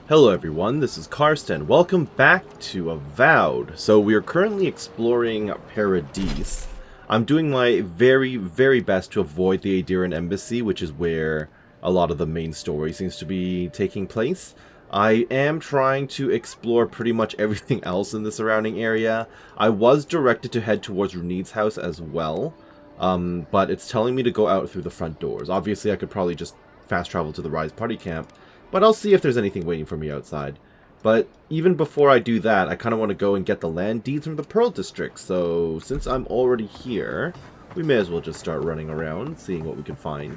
Hello everyone, this is Karsten. Welcome back to Avowed. So we are currently exploring Paradis. I'm doing my very best to avoid the Adiran Embassy, which is where a lot of the main story seems to be taking place. I am trying to explore pretty much everything else in the surrounding area. I was directed to head towards Runid's house as well, but it's telling me to go out through the front doors. Obviously I could probably just fast travel to the Rise Party Camp, but I'll see if there's anything waiting for me outside. But even before I do that, I kind of want to go and get the land deeds from the Pearl District. So since I'm already here, we may as well just start running around, seeing what we can find.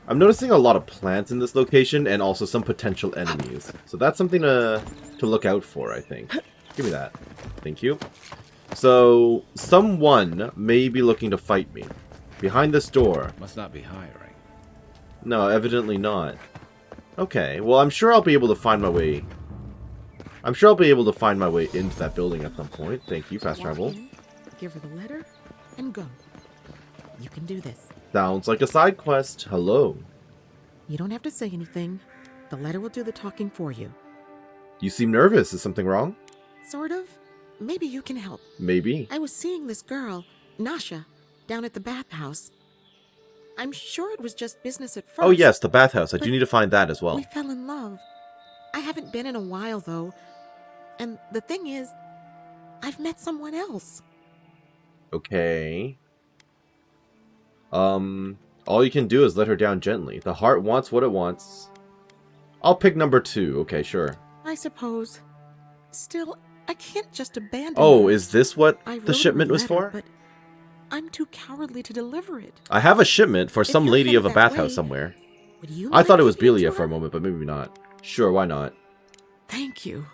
I'm noticing a lot of plants in this location and also some potential enemies. So that's something to look out for, I think. Give me that. Thank you. So someone may be looking to fight me. Behind this door. Must not be hiring. No, evidently not. Okay, well, I'm sure I'll be able to find my way. I'm sure I'll be able to find my way into that building at some point. Thank you, fast travel. Give her the letter, and go. You can do this. Sounds like a side quest. Hello. You don't have to say anything. The letter will do the talking for you. You seem nervous. Is something wrong? Sort of. Maybe you can help. Maybe. I was seeing this girl, Nasha, down at the bathhouse. I'm sure it was just business at first. Oh yes, the bathhouse. I do need to find that as well. We fell in love. I haven't been in a while, though. And the thing is, I've met someone else. Okay. All you can do is let her down gently. The heart wants what it wants. I'll pick number 2. Okay, sure. I suppose. Still, I can't just abandon Oh, her. is this what I the wrote shipment her was letter, for? But I'm too cowardly to deliver it. I have a shipment for If some you're lady of a headed that bathhouse way, somewhere. Would you I mind thought it was taking Belia to for a her? moment, but maybe not. Sure, why not? Thank you.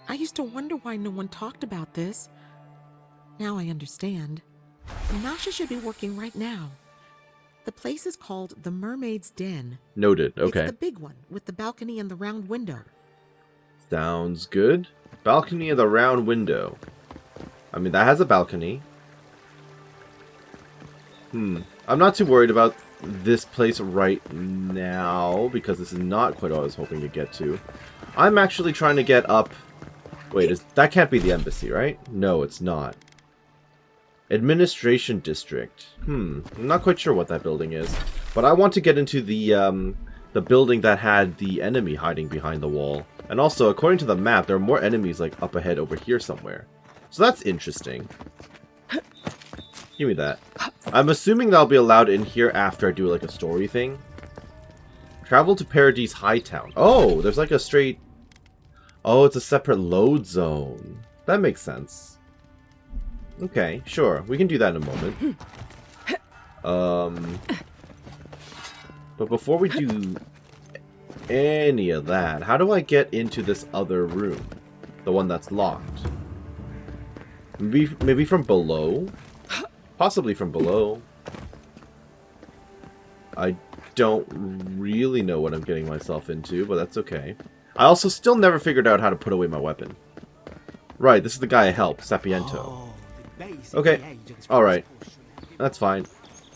I used to wonder why no one talked about this. Now I understand. Nasha should be working right now. The place is called the Mermaid's Den. Noted. Okay. It's the big one with the balcony and the round window. Sounds good. Balcony of the round window. I mean, that has a balcony. I'm not too worried about this place right now, because this is not quite what I was hoping to get to. I'm actually trying to get up... Wait, that can't be the embassy, right? No, it's not. Administration District. I'm not quite sure what that building is. But I want to get into the building that had the enemy hiding behind the wall. And also, according to the map, there are more enemies like up ahead over here somewhere. So that's interesting. Give me that. I'm assuming that I'll be allowed in here after I do like a story thing. Travel to Paradis Hightown. Oh, there's like a straight... Oh, it's a separate load zone. That makes sense. Okay, sure. We can do that in a moment. But before we do any of that, how do I get into this other room? The one that's locked. Maybe from below? Possibly from below. I don't really know what I'm getting myself into, but that's okay. I also still never figured out how to put away my weapon. Right, this is the guy I helped, Sapiento. Okay, alright. That's fine.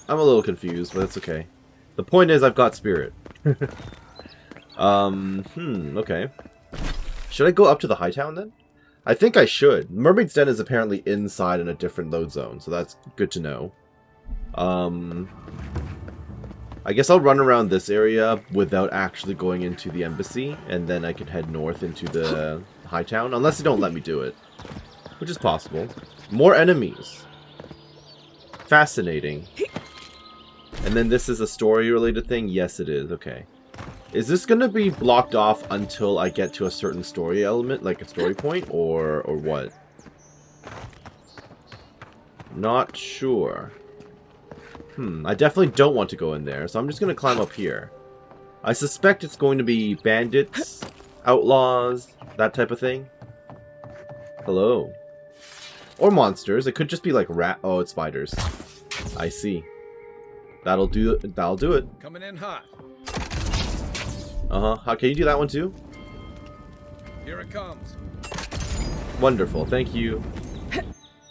I'm a little confused, but that's okay. The point is, I've got spirit. Okay. Should I go up to the Hightown then? I think I should. Mermaid's Den is apparently inside in a different load zone, so that's good to know. I guess I'll run around this area without actually going into the embassy, and then I can head north into the Hightown, unless they don't let me do it. Which is possible. More enemies. Fascinating. And then this is a story-related thing? Yes, it is. Okay. Is this going to be blocked off until I get to a certain story element, like a story point, or what? Not sure. I definitely don't want to go in there, so I'm just going to climb up here. I suspect it's going to be bandits, outlaws, that type of thing. Hello. Or monsters. It could just be like rat. Oh, it's spiders. I see. That'll do it. That'll do it. Coming in hot. How can you do that one too? Here it comes. Wonderful. Thank you.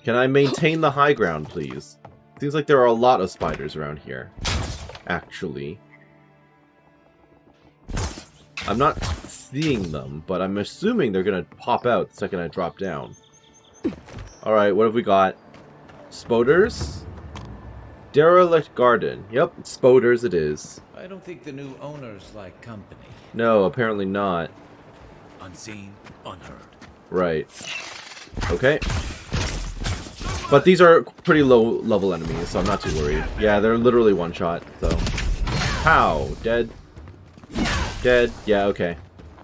Can I maintain the high ground, please? Seems like there are a lot of spiders around here. Actually. I'm not seeing them, but I'm assuming they're gonna pop out the second I drop down. Alright, what have we got? Spoders? Derelict garden. Yep, Spoders it is. I don't think the new owners like company. No, apparently not. Unseen, unheard. Right. Okay. But these are pretty low level enemies, so I'm not too worried. Yeah, they're literally one shot, so. Pow! Dead. Dead. Yeah, okay.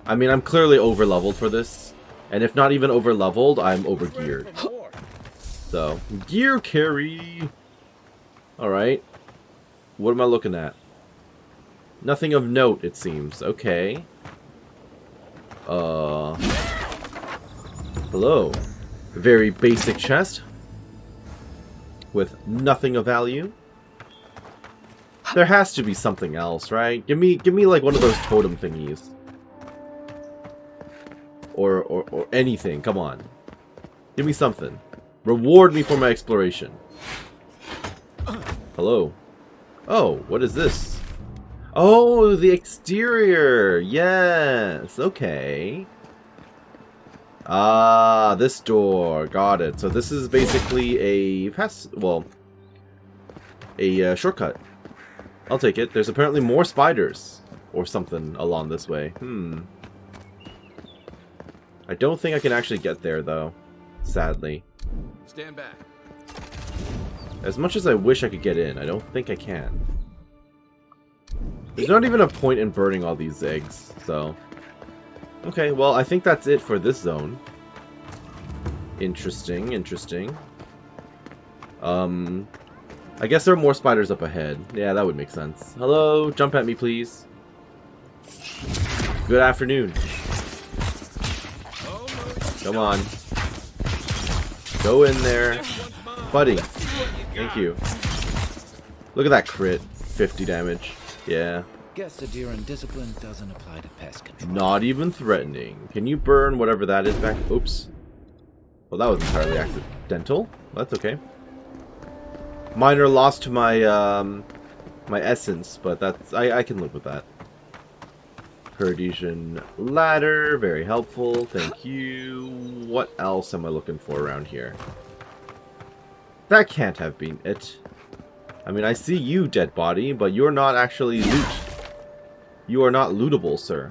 I mean, I'm clearly over leveled for this. And if not even over leveled, I'm over geared. So, gear carry! Alright. What am I looking at? Nothing of note, it seems. Okay. Hello. Very basic chest. With nothing of value. There has to be something else, right? Give me like one of those totem thingies. Or anything, come on. Give me something. Reward me for my exploration. Hello. Oh, what is this? Oh, the exterior! Yes, okay. Ah, this door. Got it. So this is basically a shortcut. I'll take it. There's apparently more spiders. Or something along this way. I don't think I can actually get there, though. Sadly. Stand back. As much as I wish I could get in, I don't think I can. There's not even a point in burning all these eggs, so... Okay, well, I think that's it for this zone. Interesting, interesting. I guess there are more spiders up ahead. Yeah, that would make sense. Hello, jump at me, please. Good afternoon. Come on. Go in there. Buddy. Thank you. Look at that crit. 50 damage. Yeah. Guess the deer and discipline doesn't apply to pest control. Not even threatening. Can you burn whatever that is back? Oops. Well, that was entirely accidental. That's okay. Minor loss to my my essence, but that's I can live with that. Paradisian ladder, very helpful. Thank you. What else am I looking for around here? That can't have been it. I mean, I see you, dead body, but you're not actually loot. You are not lootable, sir.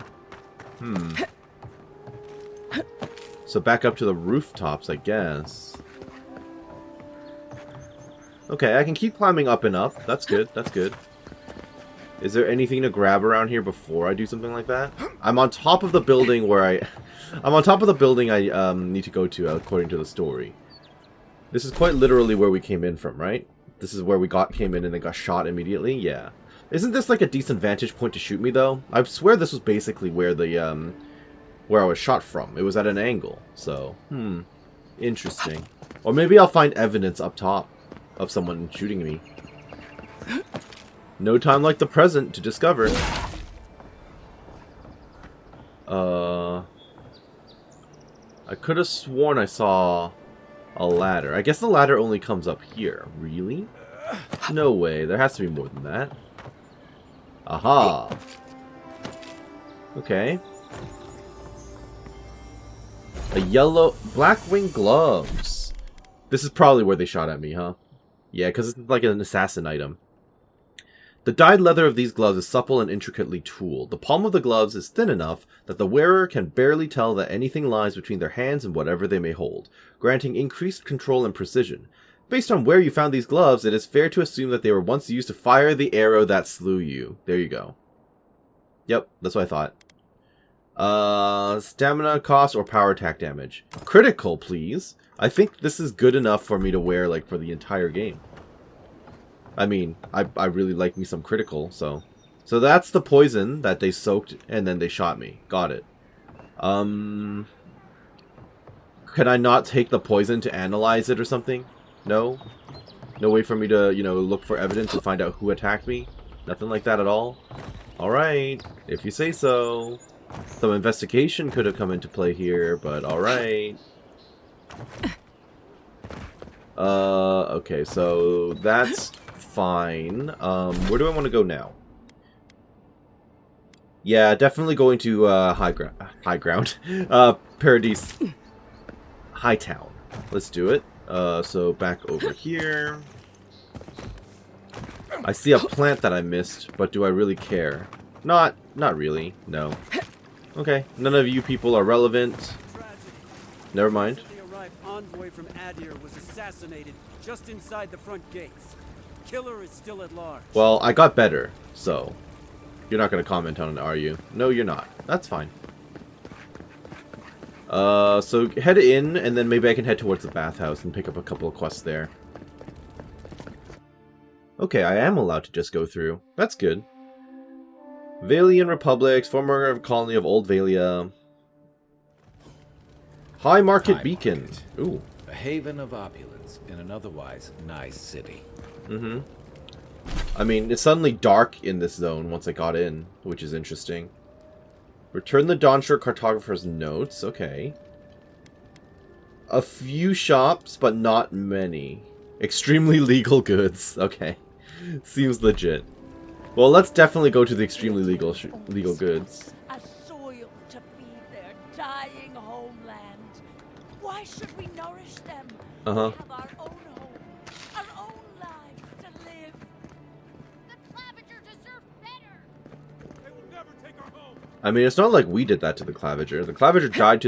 So back up to the rooftops, I guess. Okay, I can keep climbing up and up. That's good, that's good. Is there anything to grab around here before I do something like that? I'm on top of the building where I'm on top of the building I need to go to, according to the story. This is quite literally where we came in from, right? This is where we came in and then got shot immediately? Yeah. Isn't this like a decent vantage point to shoot me, though? I swear this was basically where the, where I was shot from. It was at an angle, so... Interesting. Or maybe I'll find evidence up top of someone shooting me. No time like the present to discover. I could have sworn I saw a ladder. I guess the ladder only comes up here. Really? No way. There has to be more than that. Aha. Okay. A yellow... Black-winged gloves. This is probably where they shot at me, huh? Yeah, because it's like an assassin item. The dyed leather of these gloves is supple and intricately tooled. The palm of the gloves is thin enough that the wearer can barely tell that anything lies between their hands and whatever they may hold, granting increased control and precision. Based on where you found these gloves, it is fair to assume that they were once used to fire the arrow that slew you. There you go. Yep, that's what I thought. Stamina cost or power attack damage. Critical, please. I think this is good enough for me to wear, like, for the entire game. I mean, I really like me some critical, so... So that's the poison that they soaked, and then they shot me. Got it. Can I not take the poison to analyze it or something? No? No way for me to, you know, look for evidence and find out who attacked me? Nothing like that at all? Alright, if you say so. Some investigation could have come into play here, but alright. Okay, so that's fine. Where do I want to go now? Yeah, definitely going to high ground. high ground. Paradis Hightown. Let's do it. So back over here. I see a plant that I missed, but do I really care? Not really. No. Okay, none of you people are relevant. Never mind. The arrived envoy from Adir was assassinated just inside the front gates. Killer is still at large. Well, I got better, so you're not going to comment on it, are you? No, you're not. That's fine. So head in, and then maybe I can head towards the bathhouse and pick up a couple of quests there. Okay, I am allowed to just go through. That's good. Valian Republics, former colony of Old Valia. High Market Beacon. Ooh. A haven of opulence in an otherwise nice city. Mm-hmm. I mean, it's suddenly dark in this zone once I got in, which is interesting. Return the Dawnshire cartographer's notes. Okay. A few shops, but not many. Extremely legal goods. Okay. Seems legit. Well, let's definitely go to the extremely legal goods. A soil to feed their dying homeland. Why should we nourish them? Uh-huh. We have our own home, our own lives to live. The Clavager deserve better. They will never take our home. I mean, it's not like we did that to the Clavager. The Clavager died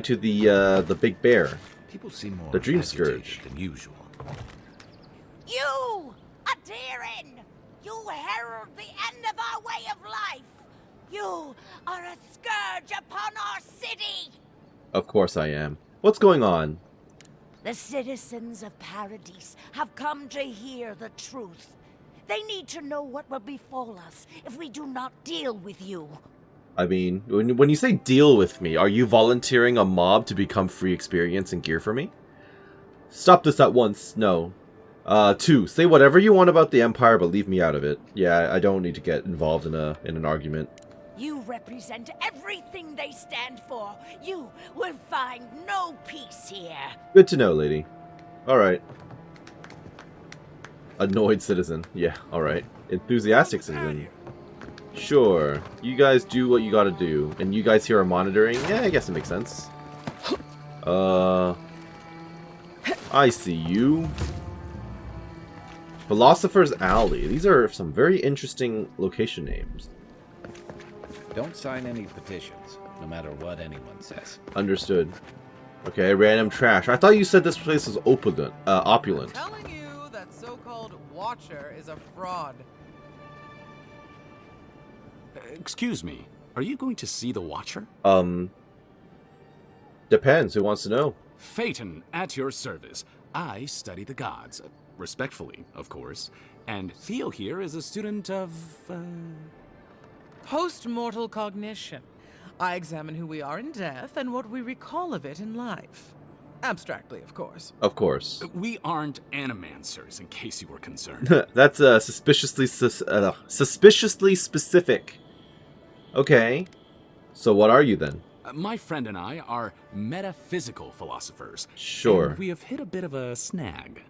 to the big bear. People seem more The Dream agitated Scourge. than usual. You, Adirin! You herald the end of our way of life! You are a scourge upon our city! Of course I am. What's going on? The citizens of Paradis have come to hear the truth. They need to know what will befall us if we do not deal with you. I mean, when you say deal with me, are you volunteering a mob to become free experience and gear for me? Stop this at once. No. 2. Say whatever you want about the Empire, but leave me out of it. Yeah, I don't need to get involved in an argument. You represent everything they stand for. You will find no peace here. Good to know, lady. Alright. Annoyed citizen. Yeah, alright. Enthusiastic citizen. Sure. You guys do what you gotta do. And you guys here are monitoring? Yeah, I guess it makes sense. I see you. Philosopher's Alley. These are some very interesting location names. Don't sign any petitions, no matter what anyone says. Understood. Okay, random trash. I thought you said this place was opulent. Opulent. Telling you that so-called Watcher is a fraud. Excuse me, are you going to see the Watcher? Depends. Who wants to know? Phaeton, at your service. I study the gods. Respectfully, of course. And Theo here is a student of, Post-mortal cognition. I examine who we are in death and what we recall of it in life. Abstractly, of course. Of course. We aren't animancers, in case you were concerned. That's suspiciously specific. Okay. So what are you then? My friend and I are metaphysical philosophers. Sure. And we have hit a bit of a snag.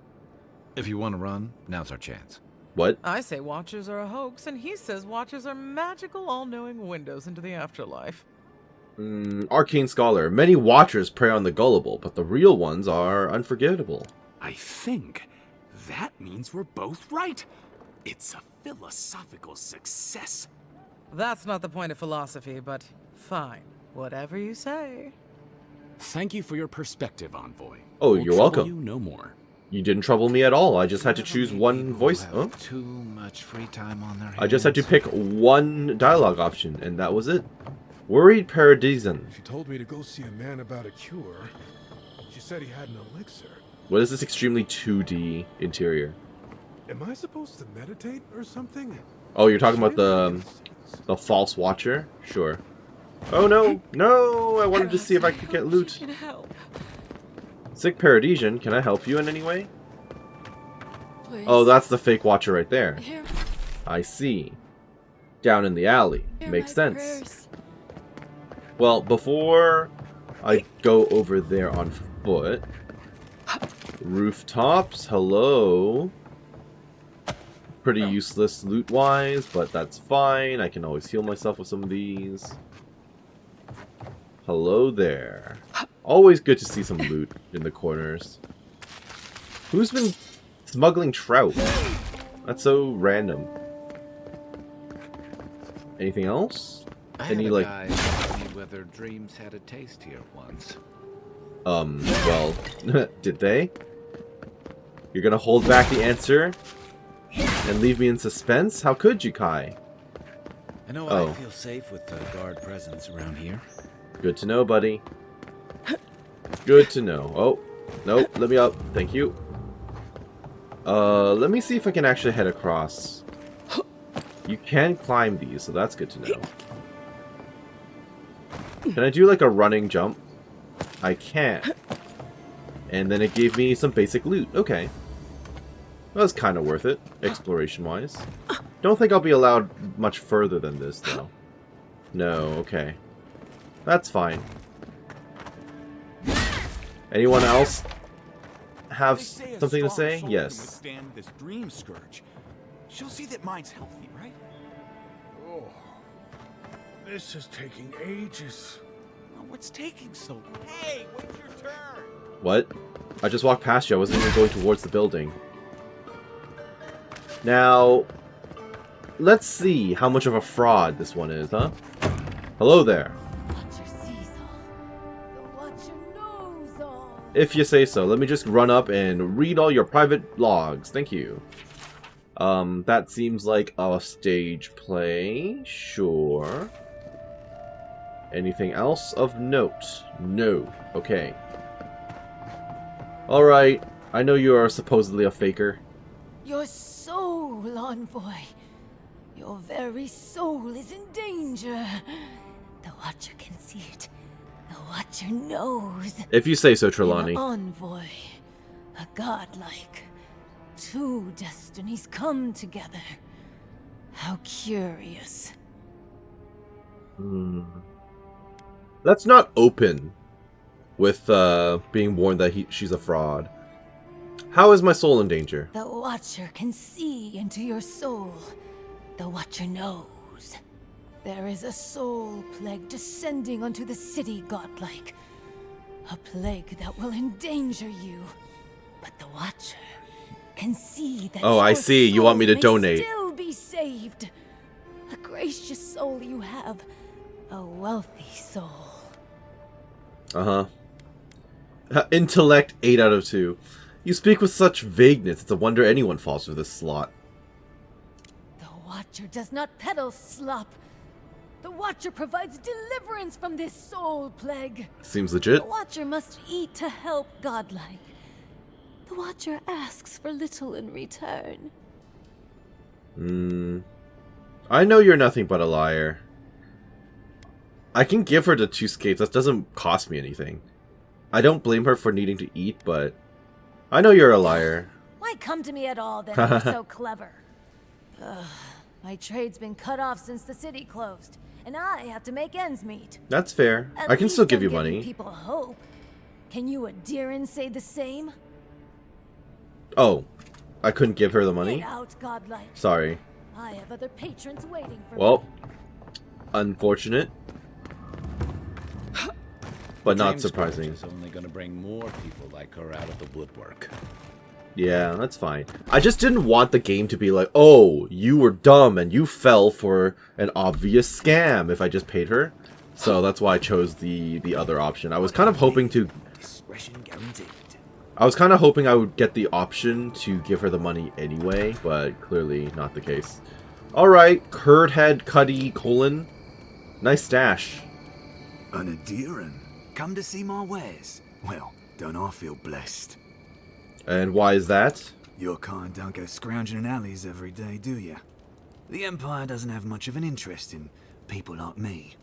If you want to run, now's our chance. What? I say Watchers are a hoax, and he says Watchers are magical, all-knowing windows into the afterlife. Arcane Scholar. Many Watchers prey on the gullible, but the real ones are unforgettable. I think that means we're both right. It's a philosophical success. That's not the point of philosophy, but fine. Whatever you say. Thank you for your perspective, Envoy. Oh, We'll you're trouble welcome. You no more. You didn't trouble me at all. I just had to choose one voice. Have Huh? too much free time on their hands. I just had to pick one dialogue option, and that was it. Worried Paradisan. She told me to go see a man about a cure. She said he had an elixir. What is this extremely 2D interior? Am I supposed to meditate or something? Oh, you're talking about the false watcher? Sure. Oh no, no! I wanted to see if I could get loot. Can help. Sick Paradisian, can I help you in any way? Please. Oh, that's the fake watcher right there. Hear, I see. Down in the alley. hear Makes my sense. prayers. Well, before I go over there on foot... Rooftops, hello? pretty useless loot-wise, but that's fine. I can always heal myself with some of these. Hello there. Always good to see some loot in the corners. Who's been smuggling trout? That's so random. Anything else? I had Any, a like... guy ask me whether dreams had a taste here once. Well, did they? You're gonna hold back the answer and leave me in suspense? How could you, Kai? I know Oh. I feel safe with the guard presence around here. Good to know, buddy. Good to know. Oh, nope, let me up. Thank you. Let me see if I can actually head across. You can climb these, so that's good to know. Can I do like a running jump? I can. And then it gave me some basic loot. Okay. That was kind of worth it, exploration-wise. Don't think I'll be allowed much further than this, though. No, okay. That's fine. Anyone else have something to say? Yes. Withstand this dream scourge. She'll see that mine's healthy, right? Oh, this is taking ages. Oh, what's taking so long? Hey, wait your turn. What? I just walked past you. I wasn't even going towards the building. Now, let's see how much of a fraud this one is, huh? Hello there. Watcher sees all. The Watcher knows all. If you say so. Let me just run up and read all your private logs. Thank you. That seems like a stage play. Sure. Anything else of note? No. Okay. Alright. I know you are supposedly a faker. Your soul, envoy. Your very soul is in danger. The Watcher can see it. The Watcher knows. If you say so, An Trelawney. envoy. A godlike. Two destinies come together. How curious. Let's not open with being warned that she's a fraud. How is my soul in danger? The Watcher can see into your soul. The Watcher knows. There is a soul plague descending onto the city, godlike. A plague that will endanger you. But the Watcher can see that Oh, I your see. You want me to soul may donate. still be saved. A gracious soul you have. A wealthy soul. Uh-huh. Intellect 8 out of 2. You speak with such vagueness, it's a wonder anyone falls for this slot. The Watcher does not peddle slop. The Watcher provides deliverance from this soul plague. Seems legit. The Watcher must eat to help godlike. The Watcher asks for little in return. I know you're nothing but a liar. I can give her the 2 skates, that doesn't cost me anything. I don't blame her for needing to eat, but I know you're a liar. Why come to me at all then if you're so clever? Ugh, my trade's been cut off since the city closed, and I have to make ends meet. That's fair. At I can still least give I'm you giving money. People hope. Can you Adiran say the same? Oh, I couldn't give her the money? Get out, godlike. Sorry. I have other patrons waiting for Well, me. unfortunate. But not Dream scourge surprising. is only going to bring more people like her out of the woodwork. Yeah, that's fine. I just didn't want the game to be like, oh, you were dumb and you fell for an obvious scam if I just paid her. So that's why I chose the other option. I was kind of hoping to... Discretion guaranteed. I was kind of hoping I would get the option to give her the money anyway, but clearly not the case. Alright, Curd Head Cuddy Colon. Nice stash. An Adiran? Come to see my wares? Well, don't I feel blessed? And why is that? Your kind don't go scrounging in alleys every day, do you? The Empire doesn't have much of an interest in people like me.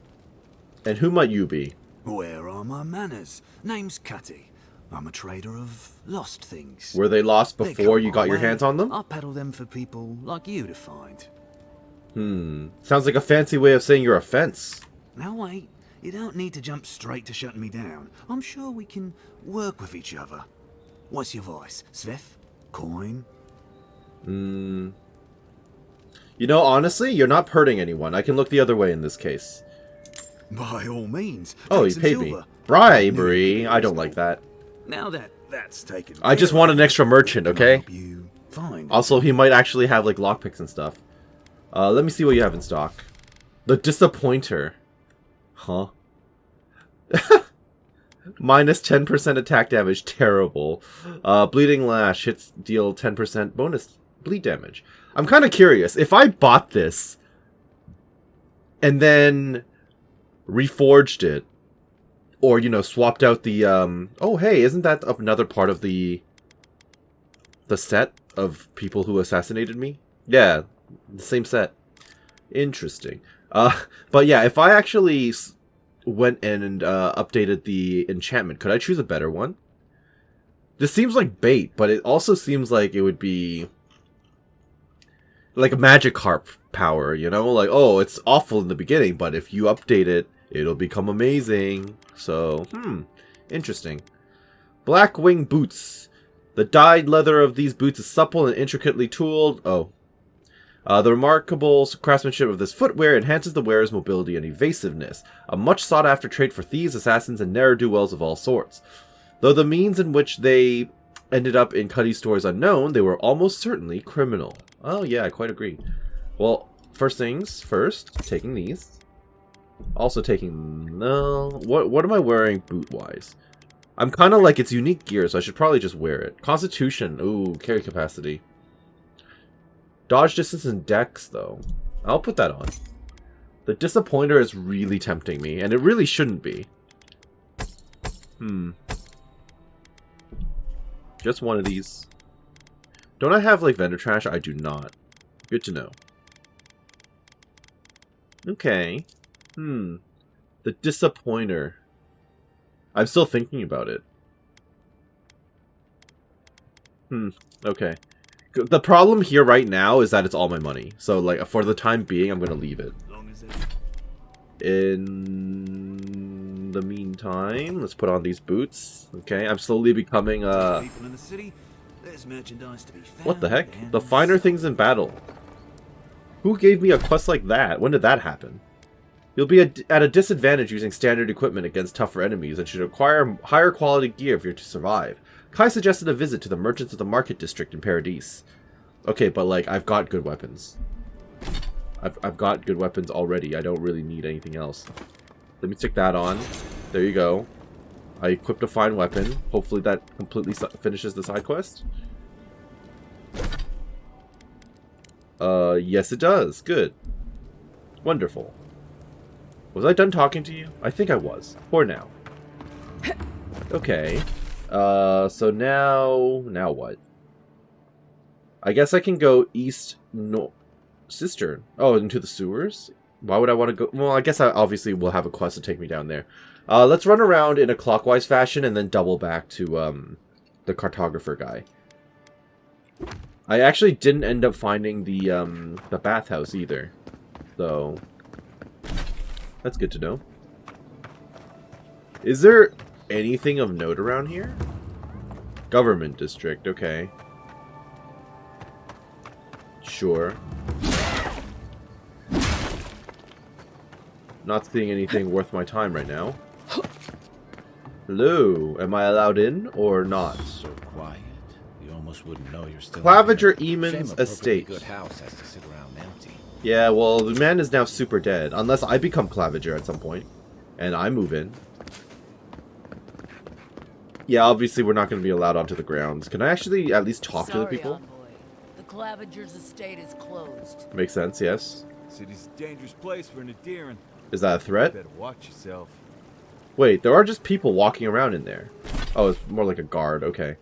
And who might you be? Where are my manners? Name's Cutty. I'm a trader of lost things. Were they lost They before come you my got your way. hands on them? I peddle them for people like you to find. Sounds like a fancy way of saying you're a fence. Now wait, you don't need to jump straight to shutting me down. I'm sure we can work with each other. What's your voice? Sveth? Coin? You know, honestly, you're not hurting anyone. I can look the other way in this case. By all means. Oh, he take some paid me. silver. Bribery? I don't like that. Now that's taken. I just want an extra merchant, okay? You find. Also, he might actually have, like, lockpicks and stuff. Let me see what you have in stock. The Disappointer. Huh? Minus 10% attack damage. Terrible. Bleeding Lash. Hits deal 10% bonus bleed damage. I'm kind of curious. If I bought this and then reforged it, or, you know, swapped out the, oh, hey, isn't that another part of the set of people who assassinated me? Yeah, the same set. Interesting. But yeah, if I actually went in and updated the enchantment, could I choose a better one? This seems like bait, but it also seems like it would be like a magic harp power, you know? Like, oh, it's awful in the beginning, but if you update it, it'll become amazing. So, interesting. Black Wing Boots. The dyed leather of these boots is supple and intricately tooled. Oh. The remarkable craftsmanship of this footwear enhances the wearer's mobility and evasiveness. A much sought-after trait for thieves, assassins, and ne'er-do-wells of all sorts. Though the means in which they ended up in Cuddy's store is unknown, they were almost certainly criminal. Oh yeah, I quite agree. Well, first things first, taking these. Also taking... No... What am I wearing boot-wise? I'm kind of like, it's unique gear, so I should probably just wear it. Constitution. Ooh, carry capacity. Dodge distance and dex, though. I'll put that on. The Disappointer is really tempting me, and it really shouldn't be. Just one of these. Don't I have, like, vendor trash? I do not. Good to know. Okay. The Disappointer. I'm still thinking about it. Okay. The problem here right now is that it's all my money. So, like, for the time being, I'm going to leave it. In the meantime, let's put on these boots. Okay, I'm slowly becoming, What the heck? The finer things in battle. Who gave me a quest like that? When did that happen? You'll be at a disadvantage using standard equipment against tougher enemies and should acquire higher quality gear if you're to survive. Kai suggested a visit to the merchants of the market district in Paradis. Okay, but like, I've got good weapons. I've got good weapons already. I don't really need anything else. Let me stick that on. There you go. I equipped a fine weapon. Hopefully that completely finishes the side quest. Yes it does. Good. Wonderful. Was I done talking to you? I think I was. For now. Okay. So now what? I guess I can go east, cistern. Oh, into the sewers? Why would I want to go? Well, I guess I obviously will have a quest to take me down there. Let's run around in a clockwise fashion and then double back to, the cartographer guy. I actually didn't end up finding the bathhouse either. So, that's good to know. Is there anything of note around here? Government district, okay. Sure. Not seeing anything worth my time right now. Hello, am I allowed in or not? So quiet. You almost wouldn't know you're still Claviger in there. Eamon's Shame a perfectly estate. good house has to sit around empty. Yeah, well, the man is now super dead. Unless I become Claviger at some point. And I move in. Yeah, obviously we're not going to be allowed onto the grounds. Can I actually at least talk to the people? Envoy. The Claviger's estate is closed. Makes sense, yes. City's a dangerous place for an Adiran. Is that a threat? Better watch yourself. Wait, there are just people walking around in there. Oh, it's more like a guard. Okay.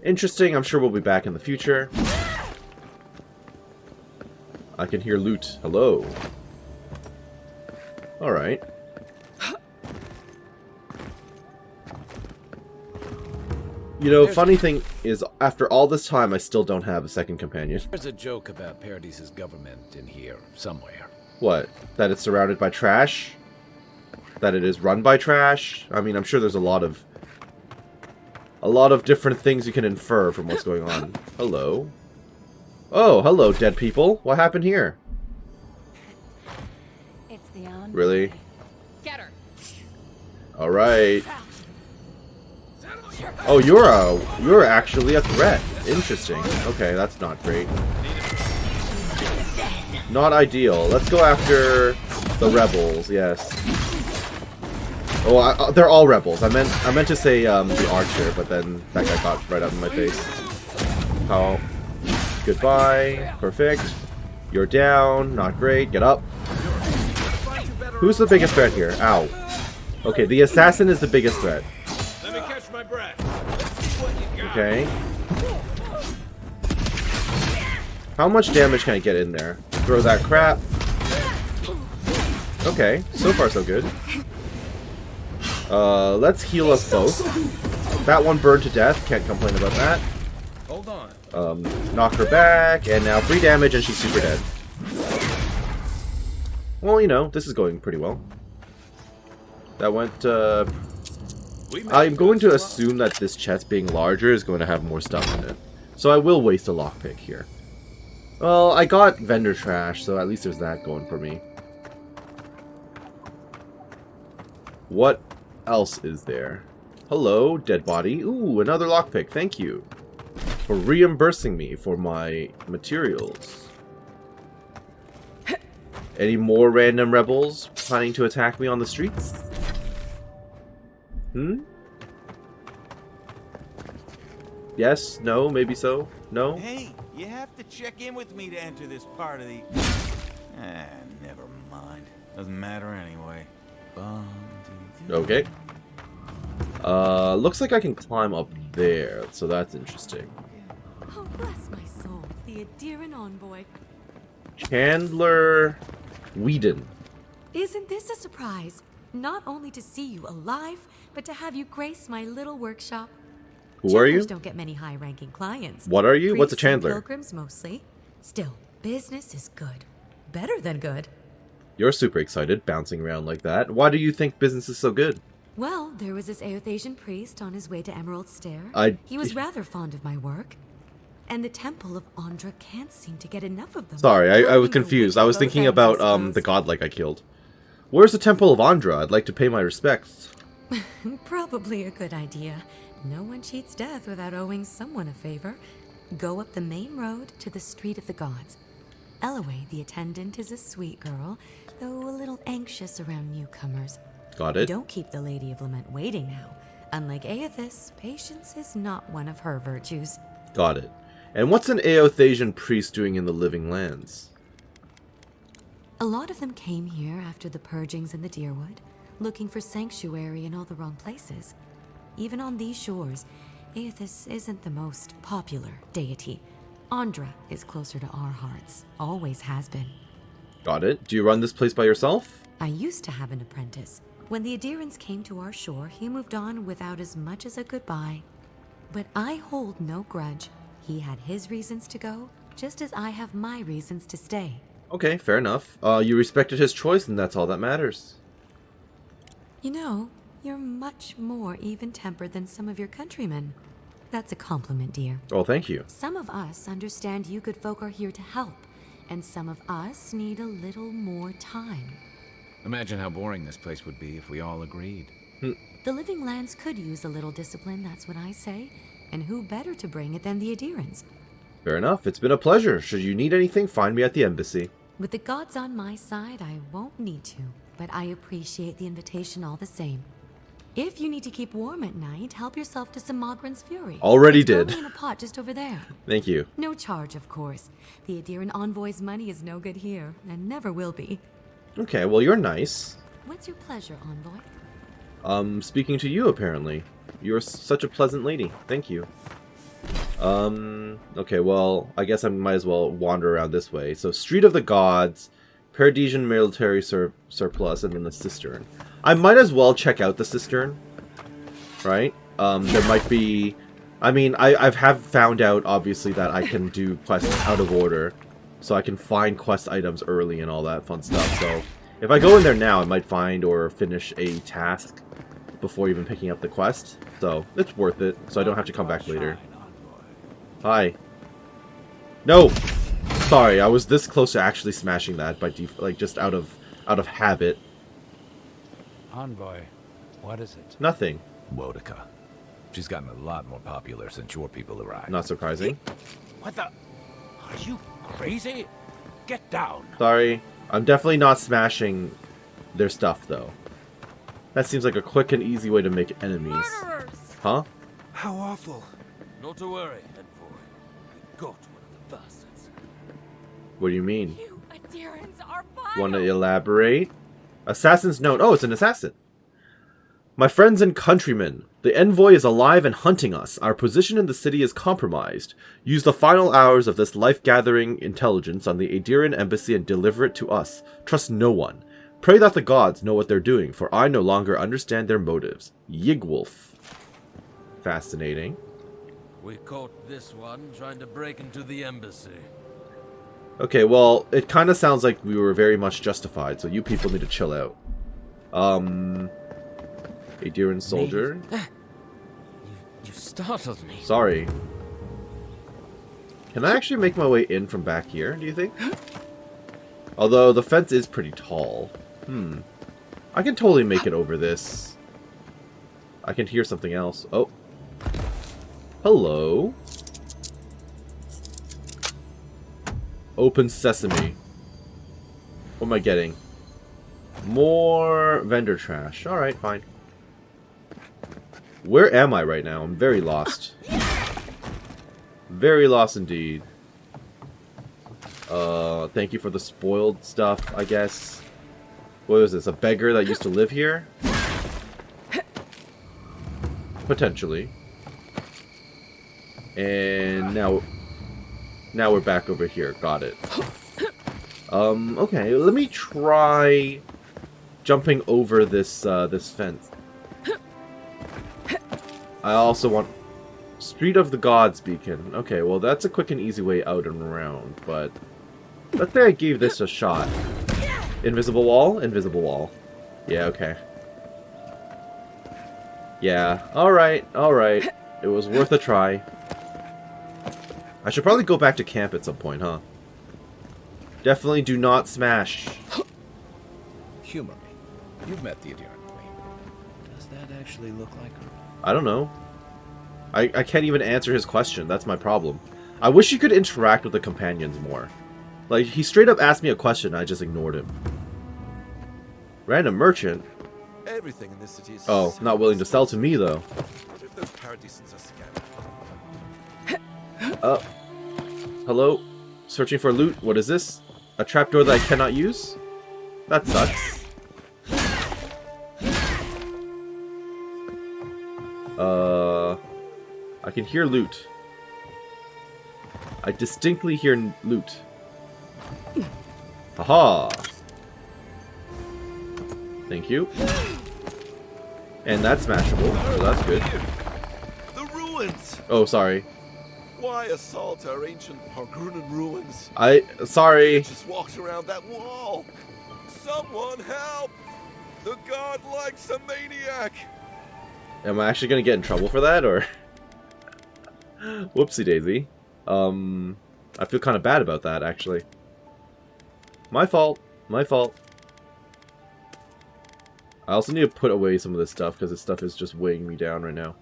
Interesting. I'm sure we'll be back in the future. I can hear loot. Hello. Alright. You know, funny thing is, after all this time, I still don't have a second companion. There's a joke about Paradis's government in here somewhere. What? That it's surrounded by trash? That it is run by trash? I mean, I'm sure there's a lot of different things you can infer from what's going on. Hello. Oh, hello, dead people. What happened here? Really? Get her. All right. Oh, you're actually a threat. Interesting. Okay, that's not great. Not ideal. Let's go after the rebels. Yes. Oh, they're all rebels. I meant to say the archer, but then that guy got right up in my face. Oh, goodbye. Perfect. You're down. Not great. Get up. Who's the biggest threat here? Ow. Okay, the assassin is the biggest threat. Let me catch my breath. Okay. How much damage can I get in there? Throw that crap. Okay, so far so good. Let's heal us both. That one burned to death. Can't complain about that. Hold on. Knock her back, and now 3 damage, and she's super dead. Well, you know, this is going pretty well. That went, I'm going to assume that this chest being larger is going to have more stuff in it. So I will waste a lockpick here. Well, I got vendor trash, so at least there's that going for me. What else is there? Hello, dead body. Ooh, another lockpick. Thank you for reimbursing me for my materials. Any more random rebels planning to attack me on the streets? Yes? No? Maybe so? No? Hey, you have to check in with me to enter this part of the... never mind. Doesn't matter anyway. Okay. Looks like I can climb up there, so that's interesting. Oh, bless my soul. The Adiran envoy. Chandler Whedon. Isn't this a surprise? Not only to see you alive, but to have you grace my little workshop. Who are you? Chandlers don't get many high-ranking clients. What are you? What's a Priests and Chandler? Pilgrims mostly. Still, business is good. Better than good. You're super excited, bouncing around like that. Why do you think business is so good? Well, there was this Aothasian priest on his way to Emerald Stair. He was rather fond of my work. And the Temple of Andra can't seem to get enough of them. Sorry, I was confused. I was thinking about the godlike I killed. Where's the Temple of Andra? I'd like to pay my respects. Probably a good idea. No one cheats death without owing someone a favor. Go up the main road to the Street of the Gods. Eloy, the attendant, is a sweet girl, though a little anxious around newcomers. Got it. Don't keep the Lady of Lament waiting now. Unlike Aethys, patience is not one of her virtues. Got it. And what's an Aothasian priest doing in the Living Lands? A lot of them came here after the purgings in the Deerwood, looking for sanctuary in all the wrong places. Even on these shores, Aethys isn't the most popular deity. Andra is closer to our hearts, always has been. Got it. Do you run this place by yourself? I used to have an apprentice. When the Adirans came to our shore, he moved on without as much as a goodbye. But I hold no grudge. He had his reasons to go, just as I have my reasons to stay. Okay, fair enough. You respected his choice, and that's all that matters. You know, you're much more even-tempered than some of your countrymen. That's a compliment, dear. Oh, thank you. Some of us understand you good folk are here to help, and some of us need a little more time. Imagine how boring this place would be if we all agreed. The Living Lands could use a little discipline, that's what I say. And who better to bring it than the Adirans? Fair enough. It's been a pleasure. Should you need anything, find me at the embassy. With the gods on my side, I won't need to, but I appreciate the invitation all the same. If you need to keep warm at night, help yourself to some Mogren's Fury. Already it's did. in a pot just over there. Thank you. No charge, of course. The Adiran envoy's money is no good here, and never will be. Okay, well, you're nice. What's your pleasure, envoy? Speaking to you, apparently. You're such a pleasant lady. Thank you. Okay, well, I guess I might as well wander around this way. So, Street of the Gods, Paradisian military surplus, and then the cistern. I might as well check out the cistern, right? There might be... I mean, I have found out, obviously, that I can do quests out of order. So I can find quest items early and all that fun stuff. So, if I go in there now, I might find or finish a task before even picking up the quest. So, it's worth it, so I don't have to come back later. Hi. No! Sorry, I was this close to actually smashing that by just out of habit. Envoy, what is it? Nothing. Wodica. She's gotten a lot more popular since your people arrived. Not surprising. What the? Are you crazy? Get down. Sorry. I'm definitely not smashing their stuff, though. That seems like a quick and easy way to make enemies. Murderers! Huh? How awful. Not to worry, Envoy. I got one of the bastards. What do you mean? You Adherents are vile! Want to elaborate? Assassin's note. Oh, it's an assassin. My friends and countrymen, the envoy is alive and hunting us. Our position in the city is compromised. Use the final hours of this life-gathering intelligence on the Adirian embassy and deliver it to us. Trust no one. Pray that the gods know what they're doing, for I no longer understand their motives. Yigwolf. Fascinating. We caught this one trying to break into the embassy. Okay, well, it kind of sounds like we were very much justified, so you people need to chill out. Adirian soldier. You startled me. Sorry. Can I actually make my way in from back here, do you think? Although, the fence is pretty tall. I can totally make it over this. I can hear something else. Oh. Hello. Open sesame. What am I getting? More vendor trash. Alright, fine. Where am I right now? I'm very lost. Very lost indeed. Thank you for the spoiled stuff, I guess. What is this? A beggar that used to live here? Potentially. And now we're back over here. Got it. Okay, let me try jumping over this this fence. I also want Street of the Gods beacon. Okay, well that's a quick and easy way out and around, but let's say I gave this a shot. Invisible wall? Invisible wall. Yeah, okay. Yeah, alright, alright. It was worth a try. I should probably go back to camp at some point, huh? Definitely do not smash. Humor me. You've met the Adirian Queen. Does that actually look like her? I don't know. I can't even answer his question. That's my problem. I wish you could interact with the companions more. Like, he straight up asked me a question and I just ignored him. Random merchant? Everything in this city is Oh, not willing to sell to me, though. What if those Paradisans are scattered? Hello? Searching for loot? What is this? A trapdoor that I cannot use? That sucks. I can hear loot. I distinctly hear loot. Haha! Thank you. And that's smashable, so that's good. The ruins! Oh, sorry. Why assault our ancient Pargrunan ruins? Sorry. Just walked around that wall. Someone help! The god likes a maniac! Am I actually gonna get in trouble for that, or? Whoopsie daisy. I feel kind of bad about that, actually. My fault. My fault. I also need to put away some of this stuff, because this stuff is just weighing me down right now.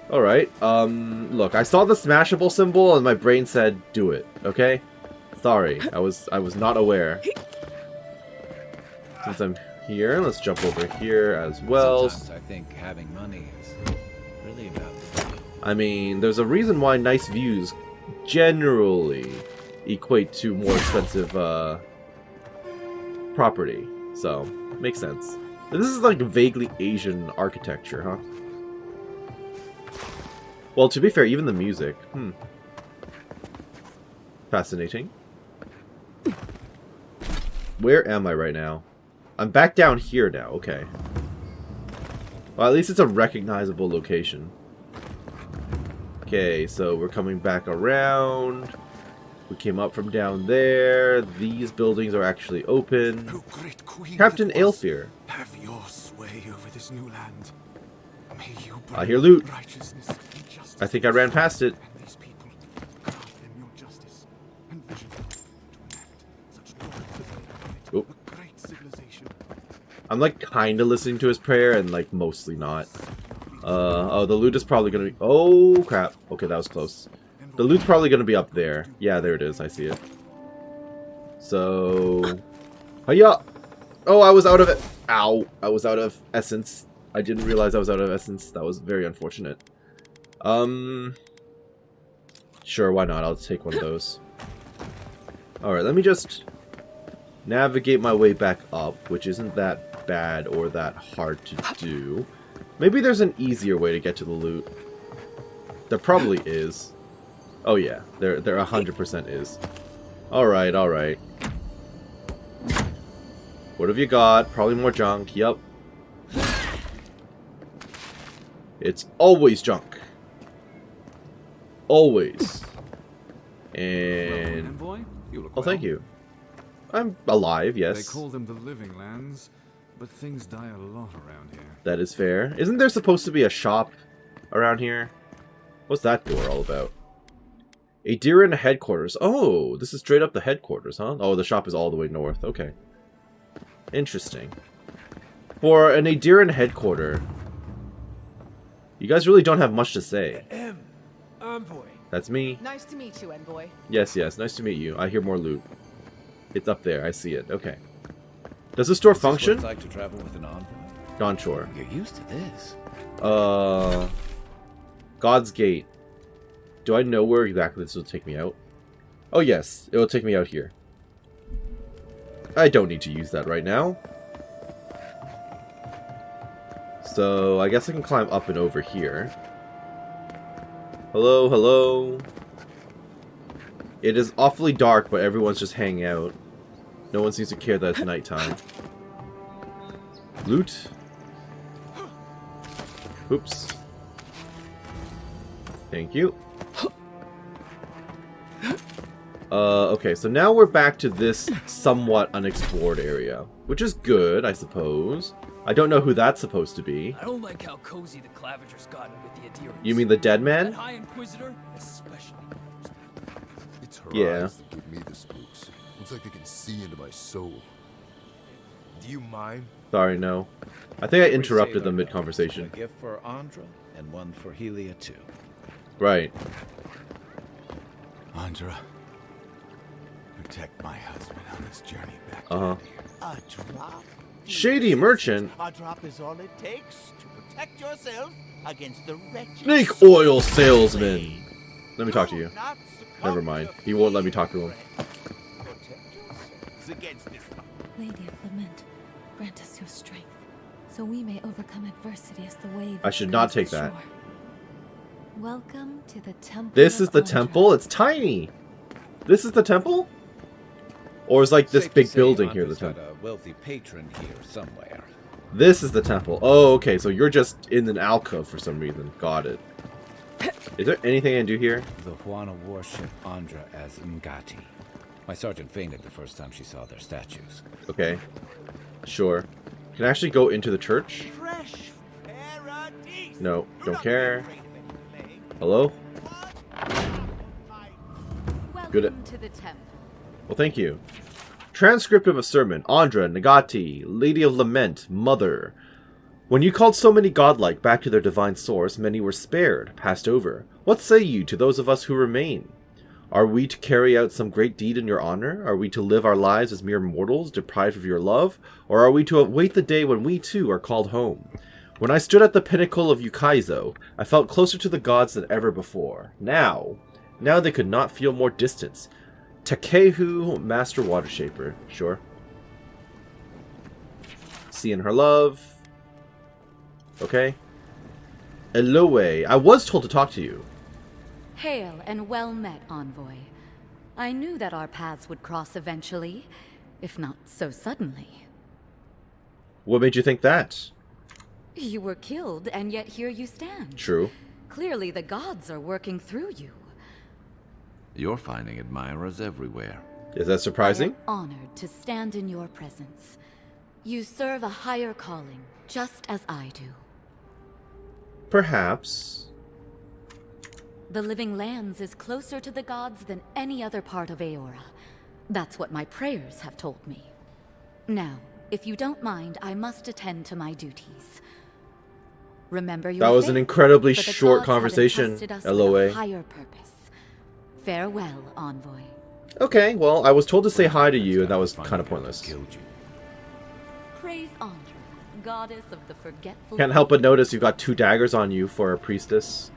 Alright, look, I saw the smashable symbol, and my brain said, do it, okay? Sorry, I was not aware. Since I'm here, let's jump over here as well. Sometimes I think having money is really about the value. I mean, there's a reason why nice views generally equate to more expensive, property. So, makes sense. This is like vaguely Asian architecture, huh? Well, to be fair, even the music. Fascinating. Where am I right now? I'm back down here now, okay. Well, at least it's a recognizable location. Okay, so we're coming back around. We came up from down there. These buildings are actually open. Captain Aelfir. Have your sway over this new land. May you I hear loot. righteousness and justice. I think I ran past it. And these people grant them your justice and vision to enact such noble development. Oh. A great civilization I'm like kind of listening to his prayer and like mostly not. Oh, the loot is probably gonna be. Oh crap! Okay, that was close. The loot's probably gonna be up there. Yeah, there it is. I see it. So, hiya! Oh, I was out of it. Ow! I was out of essence. I didn't realize I was out of essence. That was very unfortunate. Sure, why not? I'll take one of those. Alright, let me just navigate my way back up, which isn't that bad or that hard to do. Maybe there's an easier way to get to the loot. There probably is. Oh yeah, there 100% is. Alright, alright. What have you got? Probably more junk. Yup. It's always junk. Always. And... oh, thank you. I'm alive, yes. They call them the living lands, but things die a lot around here. That is fair. Isn't there supposed to be a shop around here? What's that door all about? Adiran headquarters. Oh, this is straight up the headquarters, huh? Oh, the shop is all the way north. Okay. Interesting. For an Adiran headquarter, you guys really don't have much to say. Envoy. That's me. Nice to meet you, Envoy. Yes, yes. Nice to meet you. I hear more loot. It's up there. I see it. Okay. Does the store function? It's like to travel with an envoy? Not sure. You're used to this. God's Gate. Do I know where exactly this will take me out? Oh yes, it will take me out here. I don't need to use that right now. So, I guess I can climb up and over here. Hello, hello. It is awfully dark, but everyone's just hanging out. No one seems to care that it's nighttime. Loot. Oops. Thank you. Okay, so now we're back to this somewhat unexplored area, which is good, I suppose. I don't know who that's supposed to be. I don't like how cozy the Clavigers got in with the adherents. You mean the dead man? That High Inquisitor, especially. It's her Yeah. eyes that give me the spooks. Looks like they can see into my soul. Do you mind? Sorry, no. I think I interrupted them mid-conversation. A gift for Andra and one for Helia too. Right. Andra, protect my husband on this journey back. Uh-huh. A drop? Shady merchant? A drop is all it takes to protect yourself against the wretched Snake oil salesman! Let me talk to you. Never mind. He won't let me talk to him. Lady of Lament, grant us your strength, so we may overcome adversity as the wave. I should not take that. Welcome to the temple. This is the temple? It's tiny! This is the temple? Or is like this big building here the temple? A wealthy patron here somewhere. This is the temple. Oh, okay, so you're just in an alcove for some reason. Got it. Is there anything I can do here? The Juana worship Andra as Ngati. My sergeant fainted the first time she saw their statues. Okay. Sure. Can I actually go into the church? No, don't care. Hello? Good. Welcome to the temple. Well, thank you. Transcript of a sermon. Andra, Nagati, Lady of Lament, Mother. When you called so many godlike back to their divine source, many were spared, passed over. What say you to those of us who remain? Are we to carry out some great deed in your honor? Are we to live our lives as mere mortals, deprived of your love? Or are we to await the day when we too are called home? When I stood at the pinnacle of Yukaizo, I felt closer to the gods than ever before. Now they could not feel more distance. Takehu, Master Water Shaper. Sure. Seeing her love. Okay. Eloe, I was told to talk to you. Hail and well met, Envoy. I knew that our paths would cross eventually, if not so suddenly. What made you think that? You were killed, and yet here you stand. True. Clearly the gods are working through you. You're finding admirers everywhere. Is that surprising? I am honored to stand in your presence. You serve a higher calling, just as I do. Perhaps. The Living Lands is closer to the gods than any other part of Aora. That's what my prayers have told me. Now, If you don't mind, I must attend to my duties. Remember your That was an faith, incredibly for the short gods have conversation, entrusted us with LOA. a higher purpose. Farewell, envoy. Okay, well, I was told to say hi to you, and that was kind of pointless. Praise Andra, goddess of the forgetful. Can't help but notice you've got 2 daggers on you for a priestess.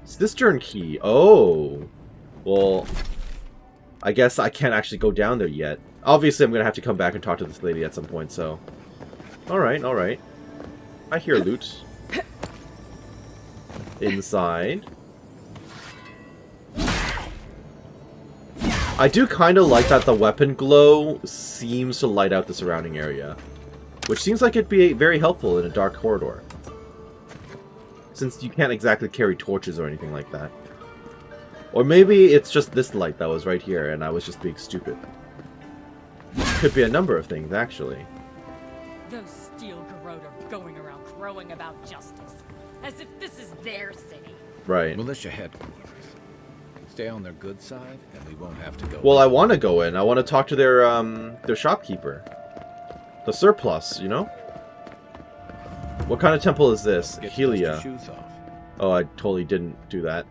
Cistern key. Oh. Well, I guess I can't actually go down there yet. Obviously, I'm going to have to come back and talk to this lady at some point, so... Alright, alright. I hear loot. Inside. I do kind of like that the weapon glow seems to light out the surrounding area. Which seems like it'd be very helpful in a dark corridor. Since you can't exactly carry torches or anything like that. Or maybe it's just this light that was right here and I was just being stupid. Could be a number of things, actually. Those steel garrote are going around crowing about justice. As if this is their city. Right. Militia headquarters. Stay on their good side, and we won't have to go. Well, I want to go in. I want to talk to their shopkeeper. The surplus, you know? What kind of temple is this? Helia. Oh, I totally didn't do that.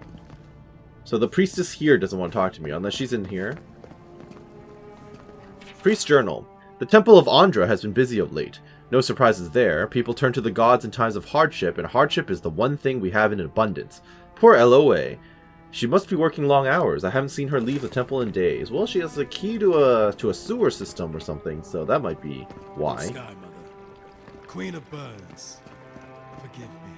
So the priestess here doesn't want to talk to me, unless she's in here. Priest Journal. The Temple of Andra has been busy of late. No surprises there. People turn to the gods in times of hardship, and hardship is the one thing we have in abundance. Poor LOA. She must be working long hours. I haven't seen her leave the temple in days. Well, she has a key to a sewer system or something, so that might be why. Sky Mother, Queen of Birds, forgive me.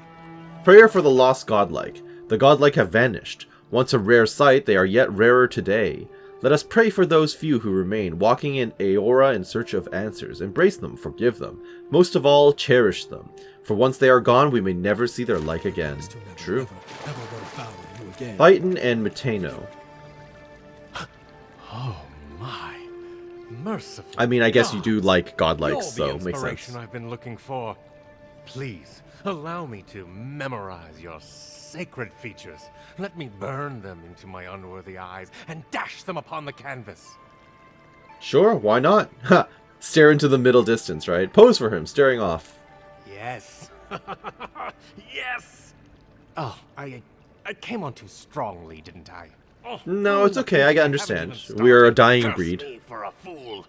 Prayer for the lost godlike. The godlike have vanished. Once a rare sight, they are yet rarer today. Let us pray for those few who remain, walking in Aora in search of answers. Embrace them, forgive them. Most of all, cherish them. For once they are gone, we may never see their like again. True. Titan and Metano. Oh my, merciful. I mean, I guess you do like You're godlikes, the so makes inspiration sense. I've been looking for. Please allow me to memorize your sacred features. Let me burn them into my unworthy eyes and dash them upon the canvas. Sure, why not? Ha! Stare into the middle distance, right? Pose for him, staring off. Yes. Yes. Oh, I came on too strongly, didn't I? Oh, No, it's okay, I understand. haven't even We are a started. dying Curse breed. me for a fool.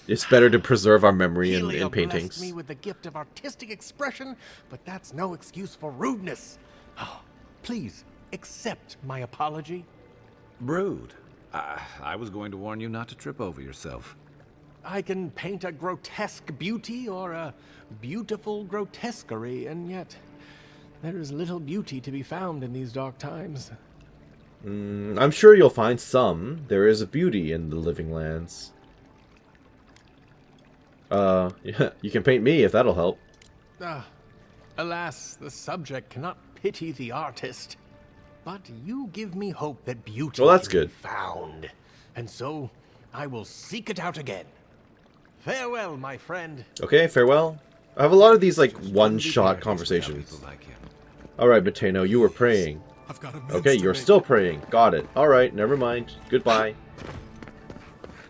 It's better to preserve our memory in Helia paintings. blessed me with the gift of artistic expression, but that's no excuse for rudeness. Oh, please, accept my apology. Brood. I was going to warn you not to trip over yourself. I can paint a grotesque beauty or a beautiful grotesquerie, and yet there is little beauty to be found in these dark times. I'm sure you'll find some. There is a beauty in the living lands. Yeah, you can paint me if that'll help. Alas, the subject cannot pity the artist. But you give me hope that beauty Well, that's can good. be found. And so, I will seek it out again. Farewell, my friend. Okay, farewell. I have a lot of these, like, one-shot conversations. Alright, Metano, you were praying. Okay, you're still praying. Got it. Alright, never mind. Goodbye.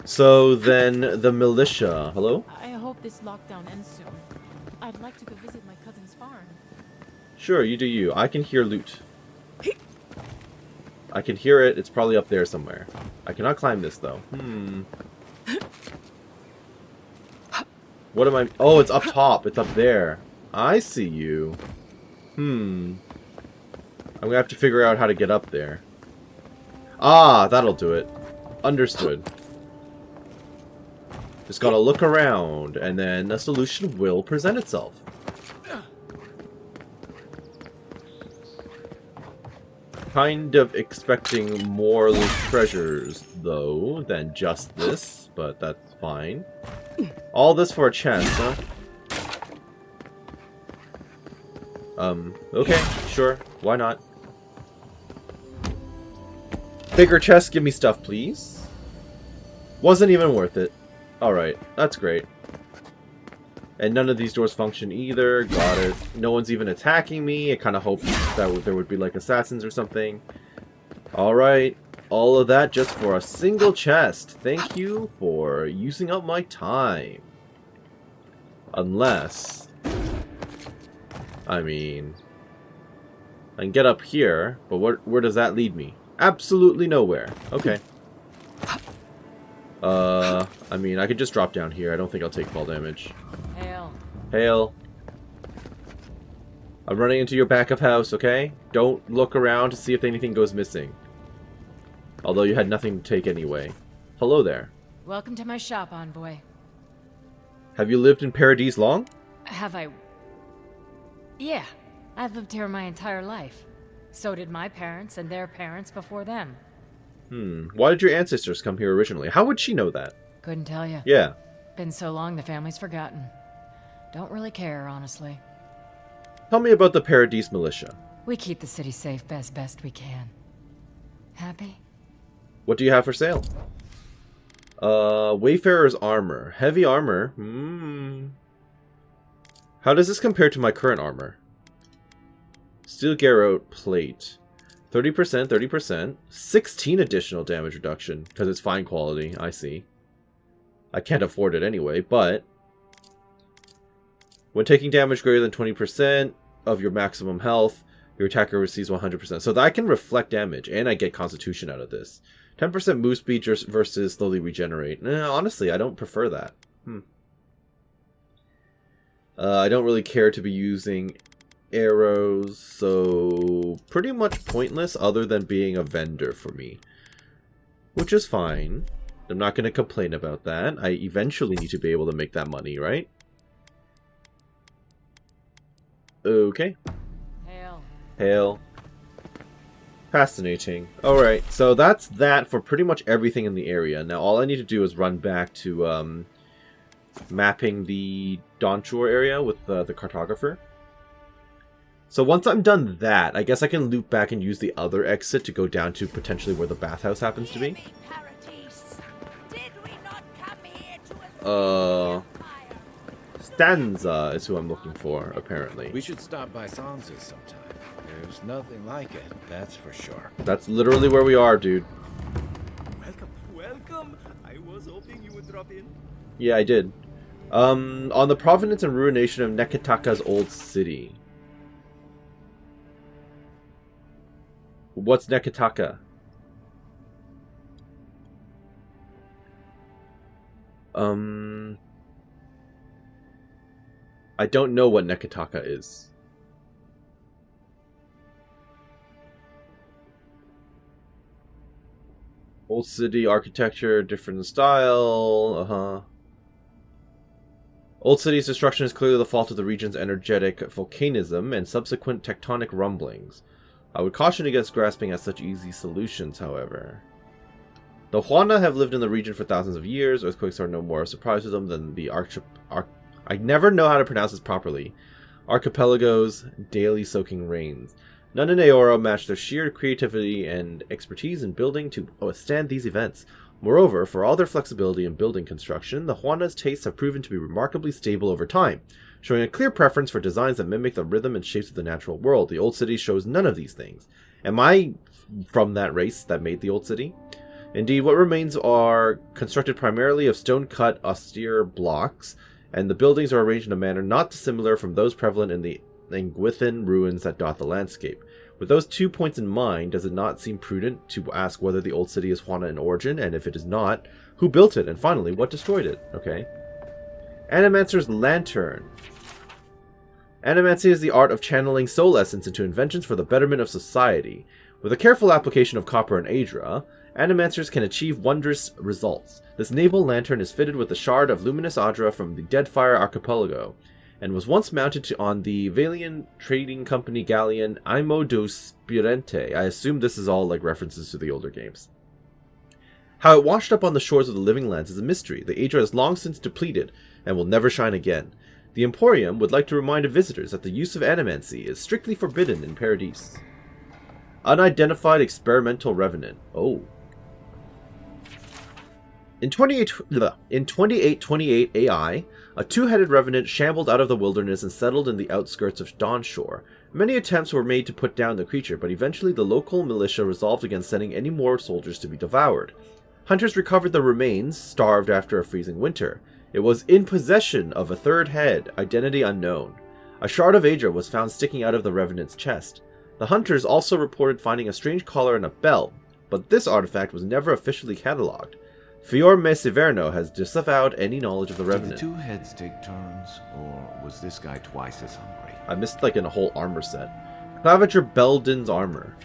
So then, the militia. Hello? I hope this lockdown ends soon. I'd like to go visit my cousin's farm. Sure, you do you. I can hear loot. I can hear it. It's probably up there somewhere. I cannot climb this, though. What am I... Oh, it's up top. It's up there. I see you. I'm gonna have to figure out how to get up there. Ah, that'll do it. Understood. Just gotta look around, and then a solution will present itself. Kind of expecting more loot treasures, though, than just this, but that's fine. All this for a chance, huh? Okay, sure. Why not? Bigger chest, give me stuff, please. Wasn't even worth it. Alright, that's great. And none of these doors function either. Got it. No one's even attacking me. I kind of hoped that there would be like assassins or something. Alright. All of that just for a single chest. Thank you for using up my time. Unless... I mean... I can get up here, but where does that lead me? Absolutely nowhere. Okay. I mean, I could just drop down here. I don't think I'll take fall damage. Hail. Hail. I'm running into your back of house, okay? Don't look around to see if anything goes missing. Although you had nothing to take anyway. Hello there. Welcome to my shop, envoy. Have you lived in Paradis long? Have I... Yeah, I've lived here my entire life. So did my parents and their parents before them. Why did your ancestors come here originally? How would she know that? Couldn't tell you. Yeah. Been so long the family's forgotten. Don't really care, honestly. Tell me about the Paradis militia. We keep the city safe as best we can. Happy? What do you have for sale? Wayfarer's armor. Heavy armor. How does this compare to my current armor? Steel garrote plate. 30%, 30%. 16 additional damage reduction. Because it's fine quality, I see. I can't afford it anyway, but... When taking damage greater than 20% of your maximum health, your attacker receives 100%. So that I can reflect damage, and I get constitution out of this. 10% move speed versus slowly regenerate. Honestly, I don't prefer that. I don't really care to be using arrows, so pretty much pointless other than being a vendor for me. Which is fine. I'm not going to complain about that. I eventually need to be able to make that money, right? Okay. Hail. Hail. Fascinating. Alright, so that's that for pretty much everything in the area. Now all I need to do is run back to mapping the Donchur area with the cartographer. So once I'm done that, I guess I can loop back and use the other exit to go down to potentially where the bathhouse happens to be. Stanza is who I'm looking for, apparently. We should stop by Sansa's sometime. There's nothing like it, that's for sure. That's literally where we are, dude. Welcome. I was hoping you would drop in. Yeah, I did. On the provenance and ruination of Neketaka's old city. What's Neketaka? I don't know what Neketaka is. Old city architecture, different style, Old city's destruction is clearly the fault of the region's energetic volcanism and subsequent tectonic rumblings. I would caution against grasping at such easy solutions, however. The Huana have lived in the region for thousands of years. Earthquakes are no more a surprise to them than the I never know how to pronounce this properly. Archipelago's daily soaking rains. None in Aora match their sheer creativity and expertise in building to withstand these events. Moreover, for all their flexibility in building construction, the Huana's tastes have proven to be remarkably stable over time, showing a clear preference for designs that mimic the rhythm and shapes of the natural world. The Old City shows none of these things. Am I from that race that made the Old City? Indeed, what remains are constructed primarily of stone-cut, austere blocks, and the buildings are arranged in a manner not dissimilar from those prevalent in the Ingwithan ruins that dot the landscape. With those 2 points in mind, does it not seem prudent to ask whether the Old City is Huana in origin, and if it is not, who built it, and finally, what destroyed it? Okay. Animancer's Lantern. Animancy is the art of channeling soul essence into inventions for the betterment of society. With a careful application of copper and Adra, Animancers can achieve wondrous results. This naval lantern is fitted with a shard of luminous Adra from the Deadfire Archipelago, and was once mounted on the Valian trading company galleon Imo do Spirente. I assume this is all like references to the older games. How it washed up on the shores of the Living Lands is a mystery. The Adra is long since depleted, and will never shine again. The Emporium would like to remind visitors that the use of animancy is strictly forbidden in Paradis. Unidentified experimental revenant. Oh. In 2828 AI, a two-headed revenant shambled out of the wilderness and settled in the outskirts of Dawnshore. Many attempts were made to put down the creature, but eventually the local militia resolved against sending any more soldiers to be devoured. Hunters recovered the remains, starved after a freezing winter. It was in possession of a third head, identity unknown. A shard of Aedra was found sticking out of the revenant's chest. The hunters also reported finding a strange collar and a bell, but this artifact was never officially catalogued. Fiorme Severno has disavowed any knowledge of the Revenant. Did the two heads take turns, or was this guy twice as hungry? I missed like in a whole armor set. Claviger Belden's armor.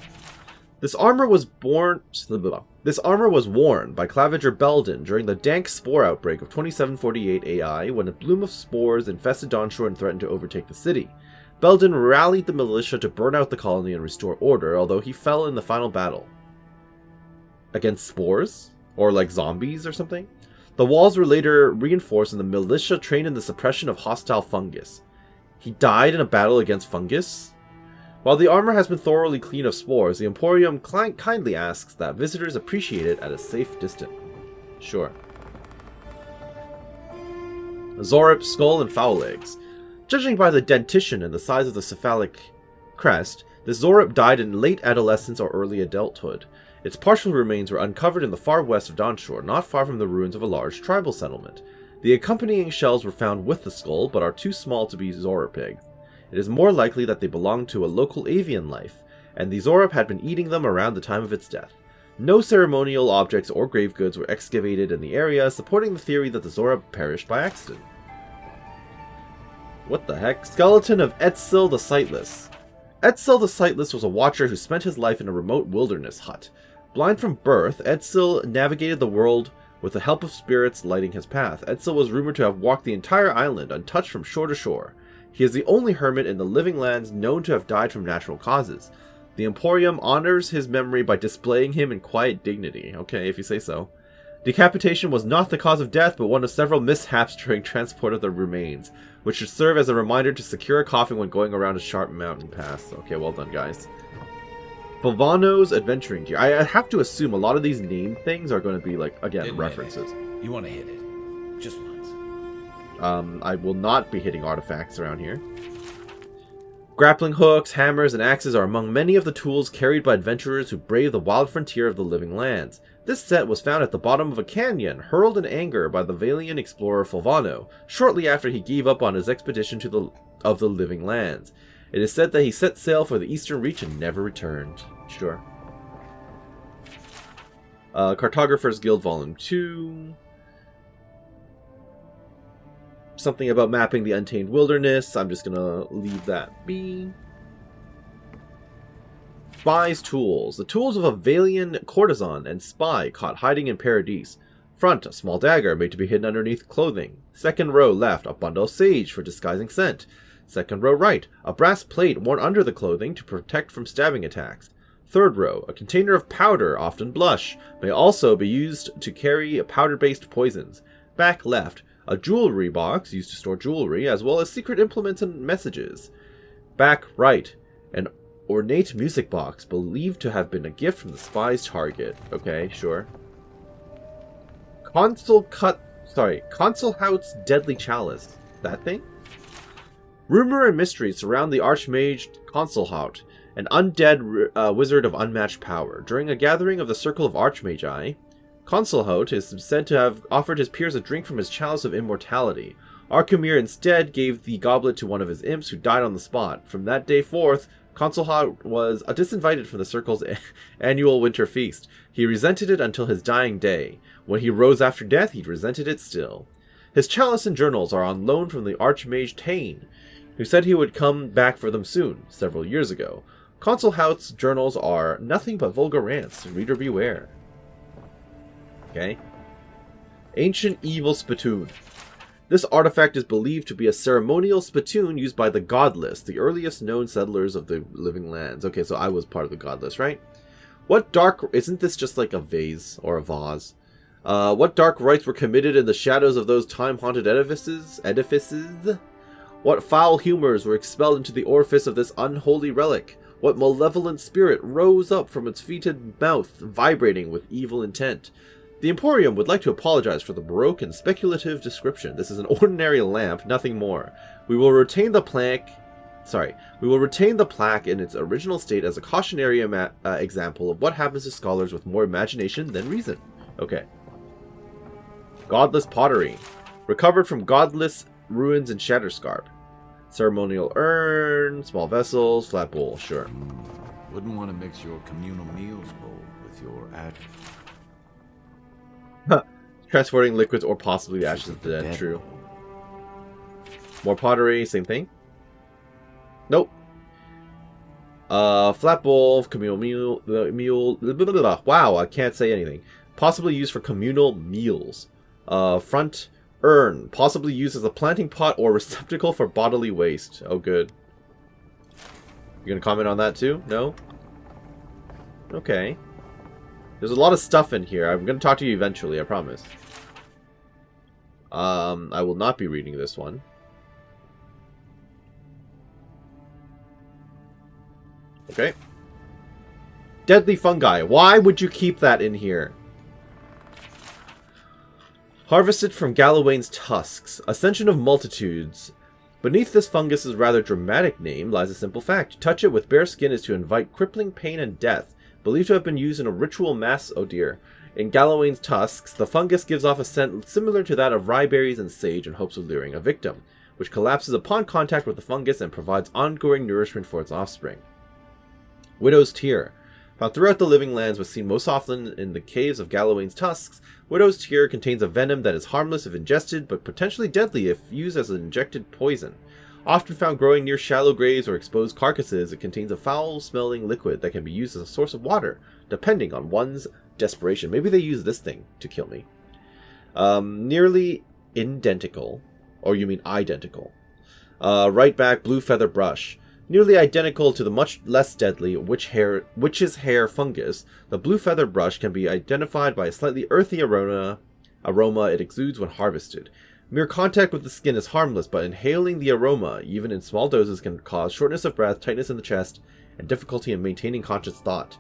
This armor was worn by Claviger Belden during the dank spore outbreak of 2748 AI when a bloom of spores infested Dawnshore and threatened to overtake the city. Belden rallied the militia to burn out the colony and restore order, although he fell in the final battle. Against spores? Or like zombies or something? The walls were later reinforced and the militia trained in the suppression of hostile fungus. He died in a battle against fungus? While the armor has been thoroughly clean of spores, the Emporium kindly asks that visitors appreciate it at a safe distance. Sure. Zorip, skull, and foul legs. Judging by the dentition and the size of the cephalic crest, this Zorip died in late adolescence or early adulthood. Its partial remains were uncovered in the far west of Dawnshore, not far from the ruins of a large tribal settlement. The accompanying shells were found with the skull, but are too small to be Zoripig. It is more likely that they belonged to a local avian life, and the Zorip had been eating them around the time of its death. No ceremonial objects or grave goods were excavated in the area, supporting the theory that the Zorip perished by accident. What the heck? Skeleton of Etzel the Sightless. Etzel the Sightless was a watcher who spent his life in a remote wilderness hut. Blind from birth, Etzel navigated the world with the help of spirits lighting his path. Etzel was rumored to have walked the entire island untouched from shore to shore. He is the only hermit in the living lands known to have died from natural causes. The Emporium honors his memory by displaying him in quiet dignity. Okay, if you say so. Decapitation was not the cause of death, but one of several mishaps during transport of the remains, which should serve as a reminder to secure a coffin when going around a sharp mountain pass. Okay, well done, guys. Fulvano's adventuring gear. I have to assume a lot of these named things are going to be, like, again, references. You want to hit it. Just once. I will not be hitting artifacts around here. Grappling hooks, hammers, and axes are among many of the tools carried by adventurers who brave the wild frontier of the living lands. This set was found at the bottom of a canyon, hurled in anger by the Valian explorer Fulvano, shortly after he gave up on his expedition to the living lands. It is said that he set sail for the eastern reach and never returned. Sure. Cartographer's Guild Volume 2. Something about mapping the Untamed Wilderness. I'm just gonna leave that be. Spy's tools. The tools of a Valian courtesan and spy caught hiding in Paradis. Front, a small dagger made to be hidden underneath clothing. Second row left, a bundle of sage for disguising scent. Second row right, a brass plate worn under the clothing to protect from stabbing attacks. Third row, a container of powder, often blush, may also be used to carry powder-based poisons. Back left, a jewelry box used to store jewelry, as well as secret implements and messages. Back right, an ornate music box believed to have been a gift from the spy's target. Okay, sure. Consulhout's Deadly Chalice. That thing? Rumor and mystery surround the Archmage Consulhout, an undead wizard of unmatched power. During a gathering of the Circle of Archmagi, Consulhout is said to have offered his peers a drink from his chalice of immortality. Arkemir instead gave the goblet to one of his imps who died on the spot. From that day forth, Consulhout was disinvited from the Circle's annual winter feast. He resented it until his dying day. When he rose after death, he resented it still. His chalice and journals are on loan from the Archmage Tane, who said he would come back for them soon, several years ago. Consulhout's journals are nothing but vulgar rants. Reader beware. Okay. Ancient Evil Spittoon. This artifact is believed to be a ceremonial spittoon used by the Godless, the earliest known settlers of the living lands. Okay, so I was part of the Godless, right? What dark... Isn't this just like a vase or a vase? What dark rites were committed in the shadows of those time-haunted edifices? What foul humors were expelled into the orifice of this unholy relic? What malevolent spirit rose up from its fetid mouth, vibrating with evil intent? The Emporium would like to apologize for the baroque and speculative description. This is an ordinary lamp, nothing more. We will retain the plaque in its original state as a cautionary example of what happens to scholars with more imagination than reason. Okay. Godless pottery. Recovered from godless ruins in Shatterscarp. Ceremonial urn, small vessels, flat bowl, sure. Wouldn't want to mix your communal meals bowl with your ash. Transporting liquids or possibly the ashes of the dead, true. More pottery, same thing. Nope. Flat bowl, communal meal, wow, I can't say anything. Possibly used for communal meals. Front urn, possibly used as a planting pot or receptacle for bodily waste. Oh, good. You gonna comment on that too? No? Okay. There's a lot of stuff in here. I'm gonna talk to you eventually, I promise. I will not be reading this one. Okay. Deadly fungi. Why would you keep that in here? Harvested from Galawain's tusks. Ascension of multitudes. Beneath this fungus's rather dramatic name lies a simple fact. To touch it with bare skin is to invite crippling pain and death. Believed to have been used in a ritual mass... Oh dear. In Galawain's tusks, the fungus gives off a scent similar to that of rye berries and sage in hopes of luring a victim, which collapses upon contact with the fungus and provides ongoing nourishment for its offspring. Widow's Tear. Found throughout the living lands but seen most often in the caves of Galawain's tusks, Widow's Tear contains a venom that is harmless if ingested, but potentially deadly if used as an injected poison. Often found growing near shallow graves or exposed carcasses, it contains a foul-smelling liquid that can be used as a source of water, depending on one's desperation. Maybe they use this thing to kill me. Nearly identical. Or you mean identical. Right back, blue feather brush. Nearly identical to the much less deadly witch's hair fungus, the blue feather brush can be identified by a slightly earthy aroma it exudes when harvested. Mere contact with the skin is harmless, but inhaling the aroma, even in small doses, can cause shortness of breath, tightness in the chest, and difficulty in maintaining conscious thought.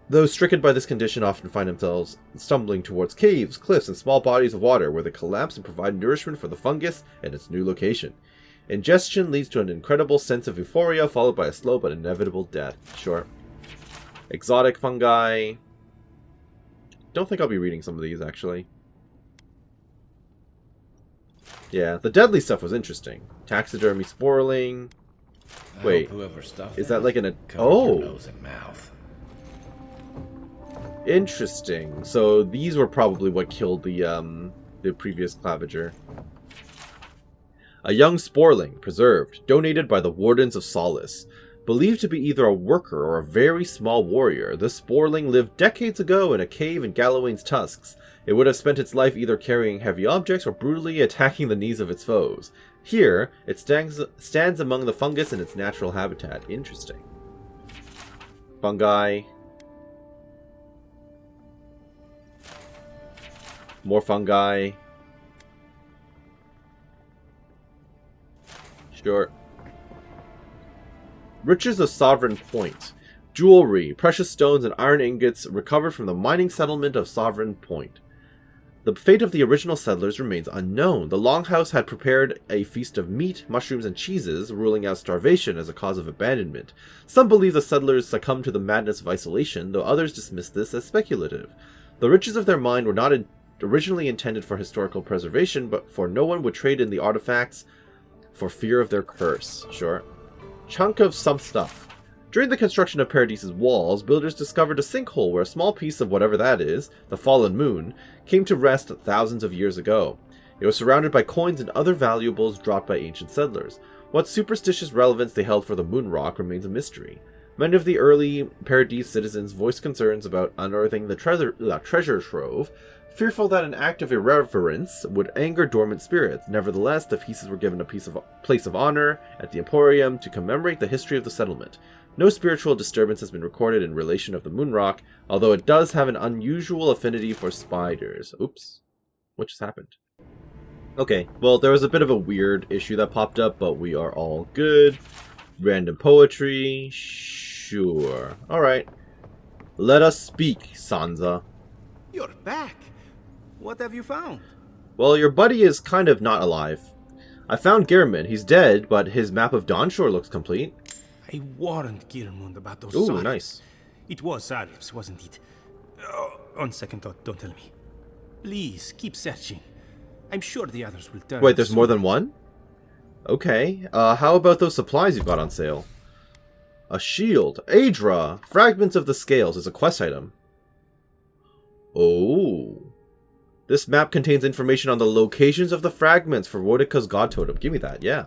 Those stricken by this condition often find themselves stumbling towards caves, cliffs, and small bodies of water where they collapse and provide nourishment for the fungus and its new location. Ingestion leads to an incredible sense of euphoria, followed by a slow but inevitable death. Sure. Exotic fungi. Don't think I'll be reading some of these, actually. Yeah, the deadly stuff was interesting. Taxidermy sporling. Wait, is that like an... Oh! Nose and mouth. Interesting. So these were probably what killed the previous clavager. A young sporling, preserved, donated by the Wardens of Solace. Believed to be either a worker or a very small warrior, this sporling lived decades ago in a cave in Galawain's tusks. It would have spent its life either carrying heavy objects or brutally attacking the knees of its foes. Here, it stands among the fungus in its natural habitat. Interesting. Fungi. More fungi. Sure. Riches of Sovereign Point. Jewelry, precious stones, and iron ingots recovered from the mining settlement of Sovereign Point. The fate of the original settlers remains unknown. The Longhouse had prepared a feast of meat, mushrooms, and cheeses, ruling out starvation as a cause of abandonment. Some believe the settlers succumbed to the madness of isolation, though others dismiss this as speculative. The riches of their mine were not originally intended for historical preservation, but for no one would trade in the artifacts for fear of their curse. Sure. Chunk of some stuff. During the construction of Paradis' walls, builders discovered a sinkhole where a small piece of whatever that is, the fallen moon, came to rest thousands of years ago. It was surrounded by coins and other valuables dropped by ancient settlers. What superstitious relevance they held for the moon rock remains a mystery. Many of the early Paradis citizens voiced concerns about unearthing the treasure trove, fearful that an act of irreverence would anger dormant spirits. Nevertheless, the pieces were given a place of honor at the Emporium to commemorate the history of the settlement. No spiritual disturbance has been recorded in relation of the moon rock, although it does have an unusual affinity for spiders. Oops. What just happened? Okay, well, there was a bit of a weird issue that popped up, but we are all good. Random poetry. Sure. Alright. Let us speak, Sansa. You're back. What have you found? Well, your buddy is kind of not alive. I found Gehrman. He's dead, but his map of Dawnshore looks complete. I warned Gehrman about those Ooh, Sarifs. Nice. It was Sarifs, wasn't it? On second thought, don't tell me. Please, keep searching. I'm sure the others will turn. Wait, there's more than one? Okay. How about those supplies you've got on sale? A shield. Adra! Fragments of the Scales is a quest item. Oh. This map contains information on the locations of the fragments for Wodika's God Totem. Give me that, yeah.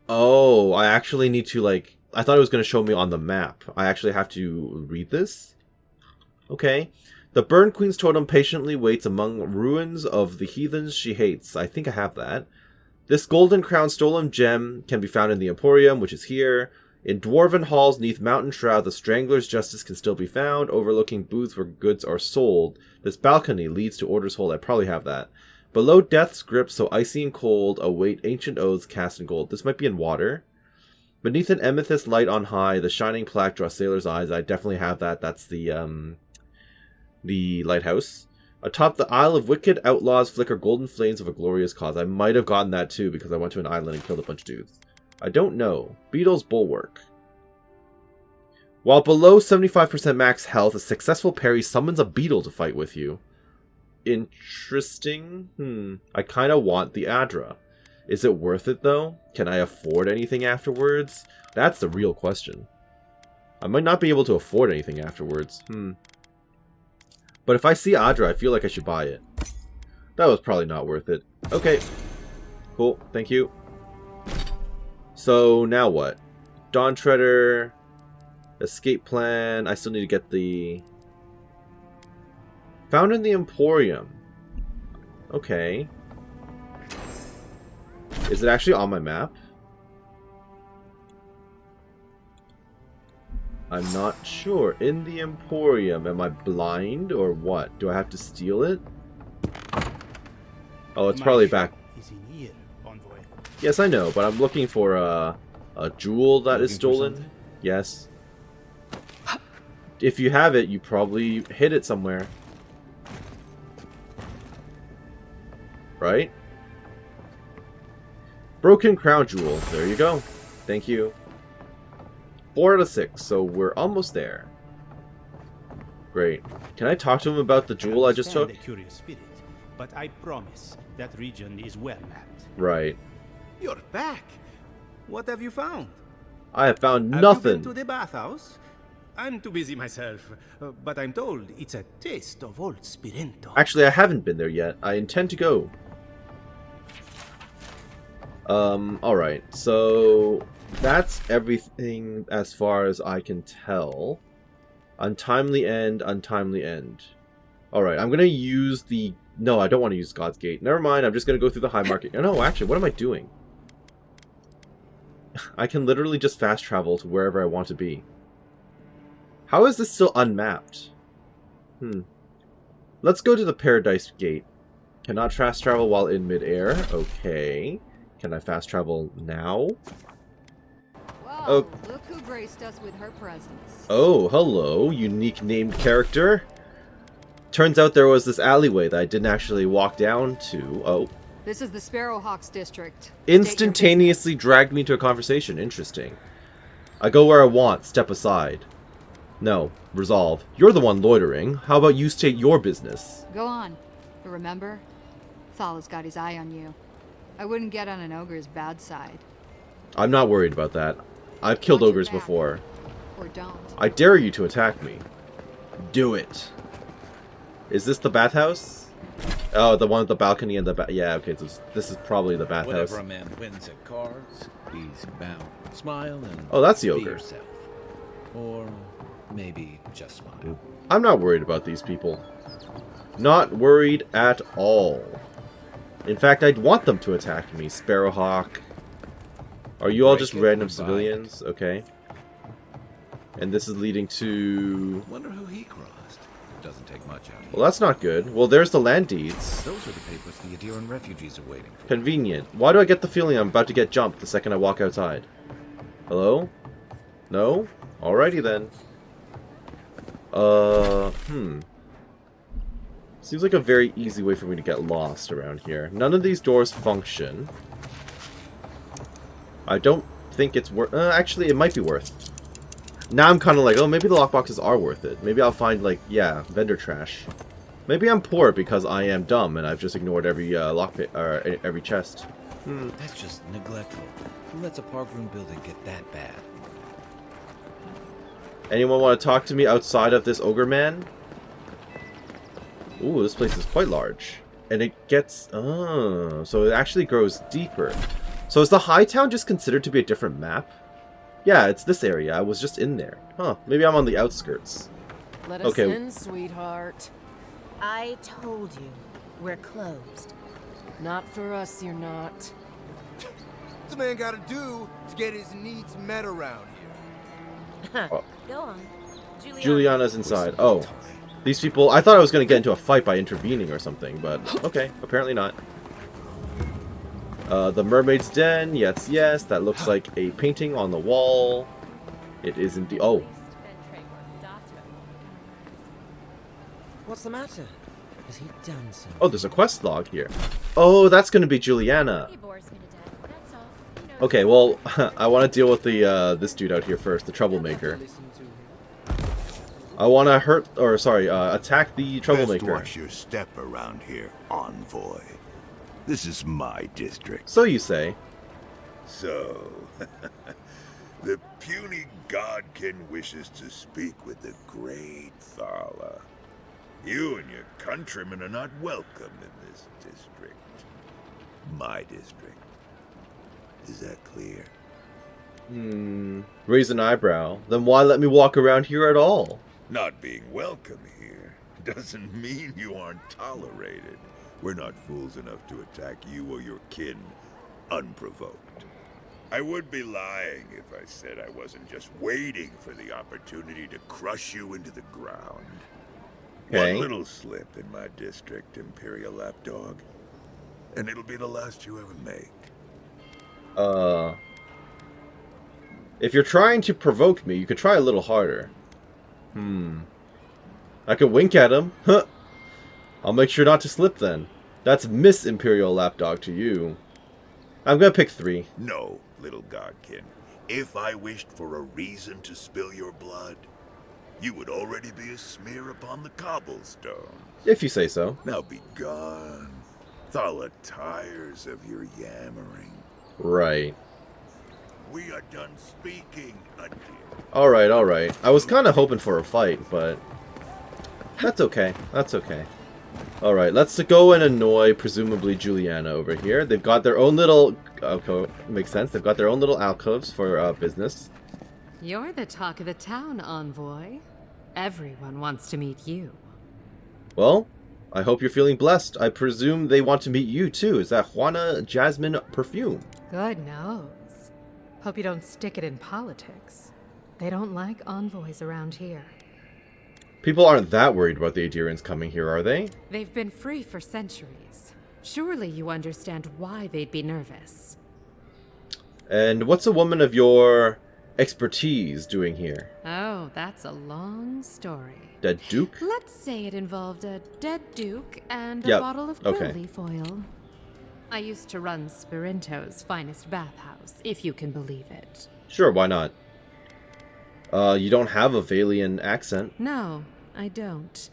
Oh, I actually need to, like... I thought it was going to show me on the map. I actually have to read this? Okay. The Burn Queen's Totem patiently waits among ruins of the heathens she hates. I think I have that. This golden crown stolen gem can be found in the Emporium, which is here. In dwarven halls neath mountain shroud, the Strangler's justice can still be found, overlooking booths where goods are sold. This balcony leads to Order's Hold. I probably have that. Below death's grip, so icy and cold, await ancient oaths cast in gold. This might be in water. Beneath an amethyst light on high, the shining plaque draws sailors' eyes. I definitely have that. That's the lighthouse. Atop the Isle of Wicked, outlaws flicker golden flames of a glorious cause. I might have gotten that too because I went to an island and killed a bunch of dudes. I don't know. Beetle's Bulwark. While below 75% max health, a successful parry summons a beetle to fight with you. Interesting. I kind of want the Adra. Is it worth it though? Can I afford anything afterwards? That's the real question. I might not be able to afford anything afterwards. But if I see Adra, I feel like I should buy it. That was probably not worth it. Okay. Cool. Thank you. So, now what? Dawn Treader. Escape plan. I still need to get the... Found in the Emporium. Okay. Is it actually on my map? I'm not sure. In the Emporium. Am I blind or what? Do I have to steal it? Oh, it's probably back. Yes, I know, but I'm looking for a jewel that is stolen. Yes. If you have it, you probably hid it somewhere. Right? Broken crown jewel. There you go. Thank you. 4 out of 6, so we're almost there. Great. Can I talk to him about the jewel I just took? The curious spirit, but I promise that region is well mapped. Right. You're back. What have you found? I have found Have nothing. you been to the bathhouse? I'm too busy myself, but I'm told it's a taste of old Spirento. Actually, I haven't been there yet. I intend to go. Alright. So, that's everything as far as I can tell. Untimely end, untimely end. Alright, I'm gonna use the... No, I don't want to use God's Gate. Never mind, I'm just gonna go through the High Market. No, actually, what am I doing? I can literally just fast travel to wherever I want to be. How is this still unmapped? Let's go to the Paradis Gate. Cannot fast travel while in midair. Okay. Can I fast travel now? Well, look who graced us with her presence. Oh, hello, unique named character. Turns out there was this alleyway that I didn't actually walk down to. Oh. This is the Sparrowhawks district. Instantaneously dragged me to a conversation. Interesting. I go where I want. Step aside. No. Resolve. You're the one loitering. How about you state your business? Go on. But remember, Thala's got his eye on you. I wouldn't get on an ogre's bad side. I'm not worried about that. I've killed ogres before. Or don't. I dare you to attack me. Do it. Is this the bathhouse? Oh, the one with the balcony and the yeah, okay, so this is probably the bathhouse. Whenever a man wins at cards, he's bound to smile and oh, that's the be ogre. yourself. Or maybe just smile. I'm not worried about these people. Not worried at all. In fact, I'd want them to attack me. Sparrowhawk. Are you all just random civilians? Okay. And this is leading to... Wonder who he crossed. Doesn't take much out of you. Well, that's not good. Well, there's the land deeds. Those are the papers the Adiran refugees are waiting for. Convenient. Why do I get the feeling I'm about to get jumped the second I walk outside? Hello? No? Alrighty then. Seems like a very easy way for me to get lost around here. None of these doors function. I don't think it's worth... actually, it might be worth. Now I'm kind of like, oh, maybe the lockboxes are worth it. Maybe I'll find, like, yeah, vendor trash. Maybe I'm poor because I am dumb and I've just ignored every every chest. That's just neglectful. Who lets a parkroom building get that bad? Anyone want to talk to me outside of this ogre man? Ooh, this place is quite large. And it gets... Oh, so it actually grows deeper. So is the High Town just considered to be a different map? Yeah, it's this area. I was just in there. Huh, maybe I'm on the outskirts. Let us in, sweetheart. I told you, we're closed. Not for us, you're not. This man gotta do to get his needs met around here. Oh. Go on. Juliana's inside. Oh. These people... I thought I was going to get into a fight by intervening or something, but... Okay, apparently not. The Mermaid's Den. Yes, yes. That looks like a painting on the wall. It is indeed... Oh. What's the matter? Has he done something? Oh, there's a quest log here. Oh, that's going to be Juliana. Okay, well, I want to deal with the this dude out here first, the troublemaker. I want to attack the troublemaker. Best watch your step around here, envoy. This is my district. So you say. So, the puny godkin wishes to speak with the great Thala. You and your countrymen are not welcome in this district. My district. Is that clear? Raise an eyebrow. Then why let me walk around here at all? Not being welcome here doesn't mean you aren't tolerated. We're not fools enough to attack you or your kin unprovoked. I would be lying if I said I wasn't just waiting for the opportunity to crush you into the ground. Okay. One little slip in my district, Imperial Lapdog, and it'll be the last you ever make. If you're trying to provoke me, you could try a little harder. I could wink at him. Huh. I'll make sure not to slip then. That's Miss Imperial Lapdog to you. I'm gonna pick 3. No, little godkin. If I wished for a reason to spill your blood, you would already be a smear upon the cobblestone. If you say so. Now be gone. Thala tires of your yammering. Right. We are done speaking, Undear. Alright, alright. I was kind of hoping for a fight, but... That's okay. That's okay. Alright, let's go and annoy, presumably, Juliana over here. They've got their own little... alcove. Makes sense. They've got their own little alcoves for business. You're the talk of the town, envoy. Everyone wants to meet you. Well, I hope you're feeling blessed. I presume they want to meet you, too. Is that Juana Jasmine Perfume? God knows. Hope you don't stick it in politics. They don't like envoys around here. People aren't that worried about the Adirians coming here, are they? They've been free for centuries. Surely you understand why they'd be nervous. And what's a woman of your expertise doing here? Oh, that's a long story. Dead Duke? Let's say it involved a dead Duke and a Yep. bottle of Okay. leaf oil. I used to run Spirinto's finest bathhouse, if you can believe it. Sure, why not? You don't have a Valian accent. No, I don't.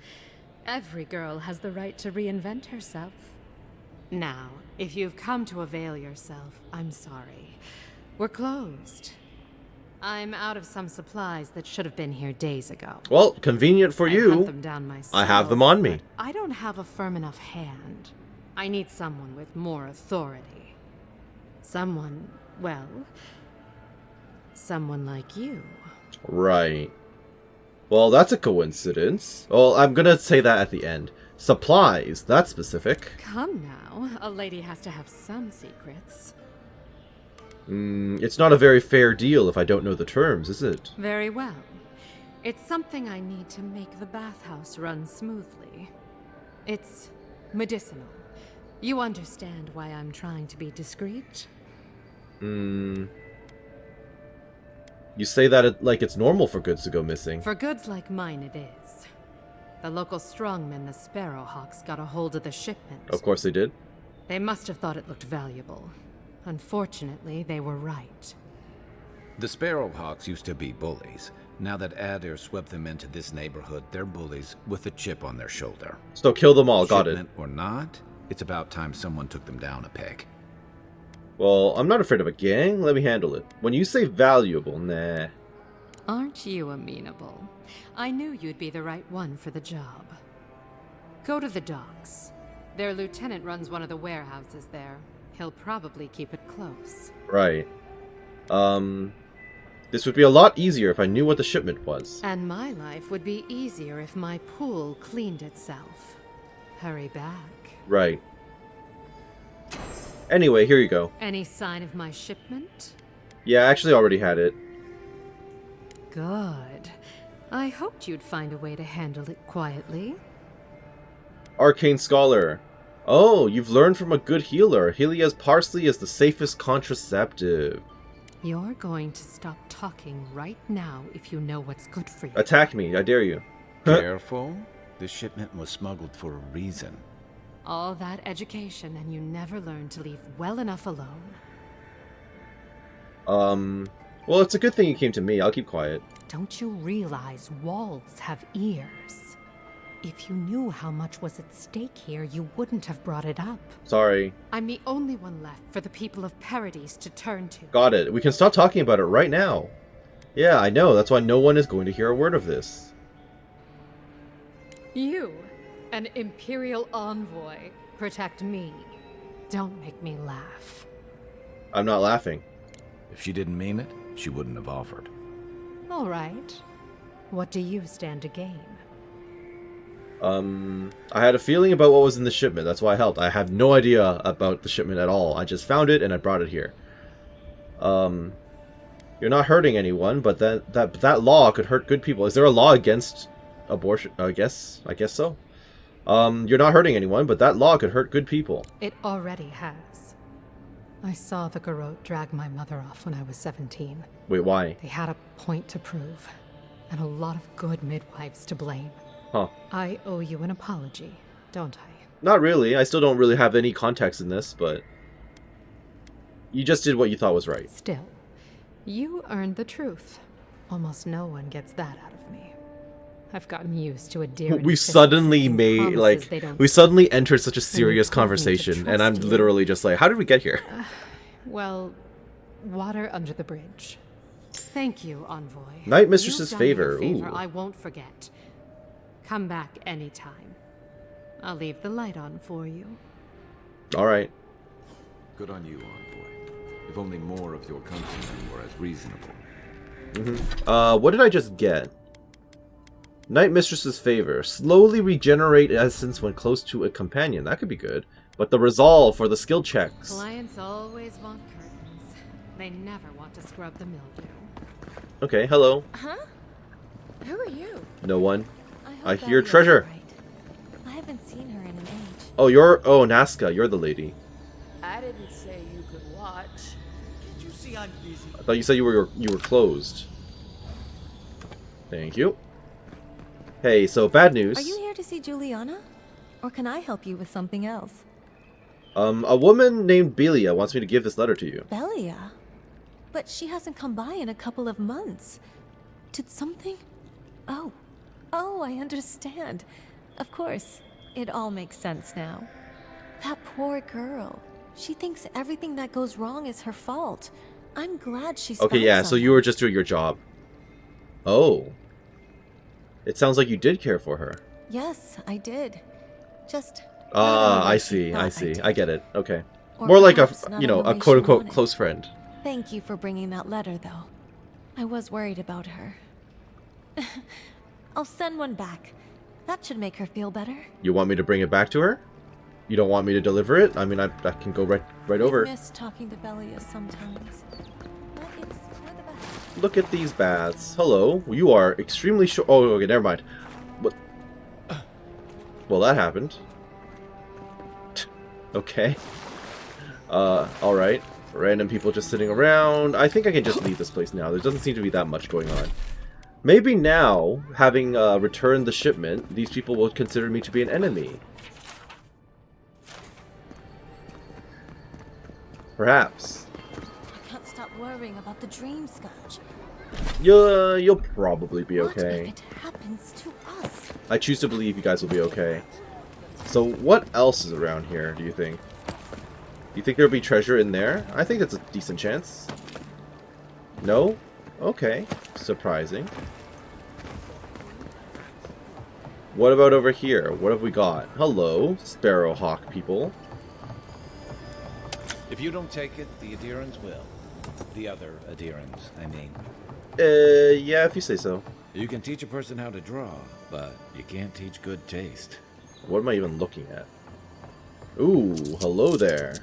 Every girl has the right to reinvent herself. Now, if you've come to avail yourself, I'm sorry. We're closed. I'm out of some supplies that should have been here days ago. Well, convenient for I you. hunt them down myself, I have them on me. I don't have a firm enough hand. I need someone with more authority. Someone, well, someone like you. Right. Well, that's a coincidence. Well, I'm gonna say that at the end. Supplies, that's specific. Come now, a lady has to have some secrets. It's not a very fair deal if I don't know the terms, is it? Very well. It's something I need to make the bathhouse run smoothly. It's medicinal. You understand why I'm trying to be discreet? You say that like it's normal for goods to go missing. For goods like mine, it is. The local strongmen, the Sparrowhawks, got a hold of the shipment. Of course they did. They must have thought it looked valuable. Unfortunately, they were right. The Sparrowhawks used to be bullies. Now that Adair swept them into this neighborhood, they're bullies with a chip on their shoulder. So kill them all, got it. Shipment or not, it's about time someone took them down a peg. Well, I'm not afraid of a gang. Let me handle it. When you say valuable, nah. Aren't you amenable? I knew you'd be the right one for the job. Go to the docks. Their lieutenant runs one of the warehouses there. He'll probably keep it close. Right. This would be a lot easier if I knew what the shipment was. And my life would be easier if my pool cleaned itself. Hurry back. Right. Anyway, here you go. Any sign of my shipment? Yeah, I actually already had it. Good. I hoped you'd find a way to handle it quietly. Arcane Scholar. Oh, you've learned from a good healer. Helia's parsley is the safest contraceptive. You're going to stop talking right now if you know what's good for you. Attack me, I dare you. Careful. The shipment was smuggled for a reason. All that education and you never learned to leave well enough alone. Well, it's a good thing you came to me. I'll keep quiet. Don't you realize walls have ears? If you knew how much was at stake here, you wouldn't have brought it up. Sorry. I'm the only one left for the people of Paradis to turn to. Got it. We can stop talking about it right now. Yeah, I know. That's why no one is going to hear a word of this. You, an Imperial envoy, protect me. Don't make me laugh. I'm not laughing. If she didn't mean it, she wouldn't have offered. All right. What do you stand to gain? I had a feeling about what was in the shipment. That's why I helped. I have no idea about the shipment at all. I just found it and I brought it here. You're not hurting anyone, but that law could hurt good people. Is there a law against abortion? I guess so. You're not hurting anyone, but that law could hurt good people. It already has. I saw the Garrote drag my mother off when I was 17. Wait, why? They had a point to prove, and a lot of good midwives to blame. Huh. I owe you an apology, don't I? Not really. I still don't really have any context in this, but you just did what you thought was right. Still, you earned the truth. Almost no one gets that out of me. I've gotten used to adhering. We suddenly made, like, we suddenly entered such a serious conversation, and I'm literally just like, how did we get here? Well, water under the bridge. Thank you, envoy. Night Mistress's You've done me a favor. favor Ooh. I won't forget. Come back anytime. I'll leave the light on for you. All right. Good on you, envoy. If only more of your countrymen were as reasonable. What did I just get? Night Mistress's favor. Slowly regenerate essence when close to a companion. That could be good. But the resolve for the skill checks. Clients always want curtains. They never want to scrub the mildew. Okay, hello. Huh? Who are you? No one. I hope hear Abby's treasure. alright. I haven't seen her in an age. Oh, Nazca, you're the lady. I didn't say you could watch. Can't you see I'm busy? I thought you said you were closed. Thank you. Hey, so bad news. Are you here to see Juliana? Or can I help you with something else? A woman named Belia wants me to give this letter to you. Belia? But she hasn't come by in a couple of months. Did something? Oh, I understand. Of course, it all makes sense now. That poor girl. She thinks everything that goes wrong is her fault. I'm glad she's Okay, yeah, so you were just doing your job. Oh. It sounds like you did care for her. Yes, I did. Just... I see. I get it. Okay. Or More like a, perhaps not you know, in the a way she quote-unquote wanted. close friend. Thank you for bringing that letter, though. I was worried about her. I'll send one back. That should make her feel better. You want me to bring it back to her? You don't want me to deliver it? I mean, I can go right over. I miss talking to Belia sometimes. But it's for the best. Look at these baths. Hello. You are extremely short. Oh, okay, never mind. What? Well, that happened. Okay. Alright. Random people just sitting around. I think I can just leave this place now. There doesn't seem to be that much going on. Maybe now, having returned the shipment, these people will consider me to be an enemy. Perhaps. I can't stop worrying about the dream, Scotch. You'll probably be okay. What if it happens to us? I choose to believe you guys will be okay. So what else is around here, do you think? Do you think there'll be treasure in there? I think that's a decent chance. No? Okay. Surprising. What about over here? What have we got? Hello, Sparrowhawk people. If you don't take it, the Adherents will. The other Adherents, I mean. Yeah, if you say so. You can teach a person how to draw, but you can't teach good taste. What am I even looking at? Ooh, hello there.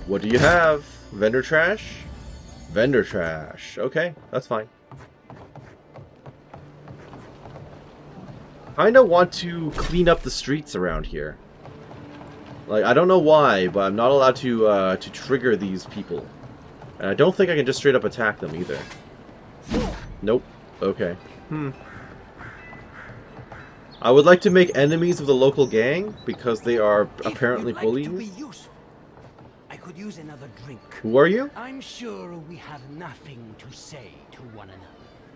What do you have? Vendor trash? Vendor trash. Okay, that's fine. I kinda want to clean up the streets around here. Like, I don't know why, but I'm not allowed to trigger these people. And I don't think I can just straight up attack them either. Nope. Okay. I would like to make enemies of the local gang, because they are apparently bullies. I could use another drink. Who are you? I'm sure we have nothing to say to one another.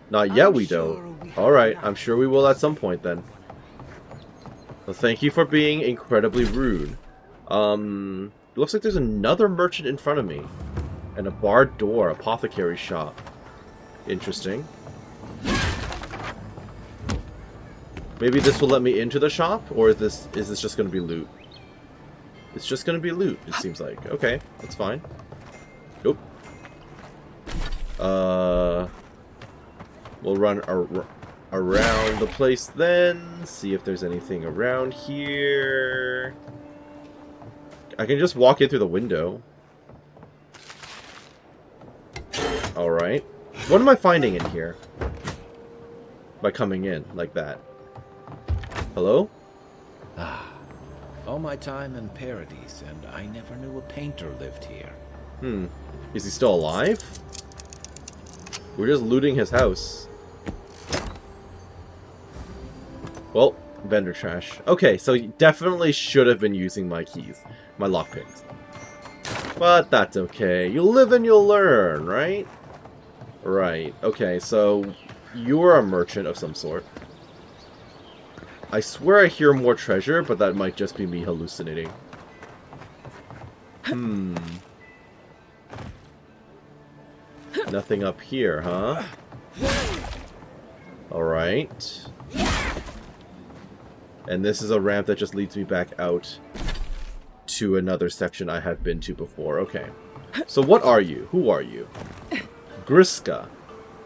Not yet, we don't. Alright, I'm sure we will at some point then. Well, thank you for being incredibly rude. Looks like there's another merchant in front of me. And a barred door, apothecary shop. Interesting. Maybe this will let me into the shop, or is this just gonna be loot? It's just gonna be loot, it seems like. Okay, that's fine. Nope. We'll run around the place then, see if there's anything around here. I can just walk in through the window. Alright. What am I finding in here? By coming in like that. Hello? All my time in Paradis, and I never knew a painter lived here. Is he still alive? We're just looting his house. Well, vendor trash. Okay, so you definitely should have been using my keys. My lockpicks. But that's okay. You'll live and you'll learn, right? Right. Okay, so you're a merchant of some sort. I swear I hear more treasure, but that might just be me hallucinating. Nothing up here, huh? Alright. And this is a ramp that just leads me back out to another section I have been to before. Okay. So what are you? Who are you? Griska.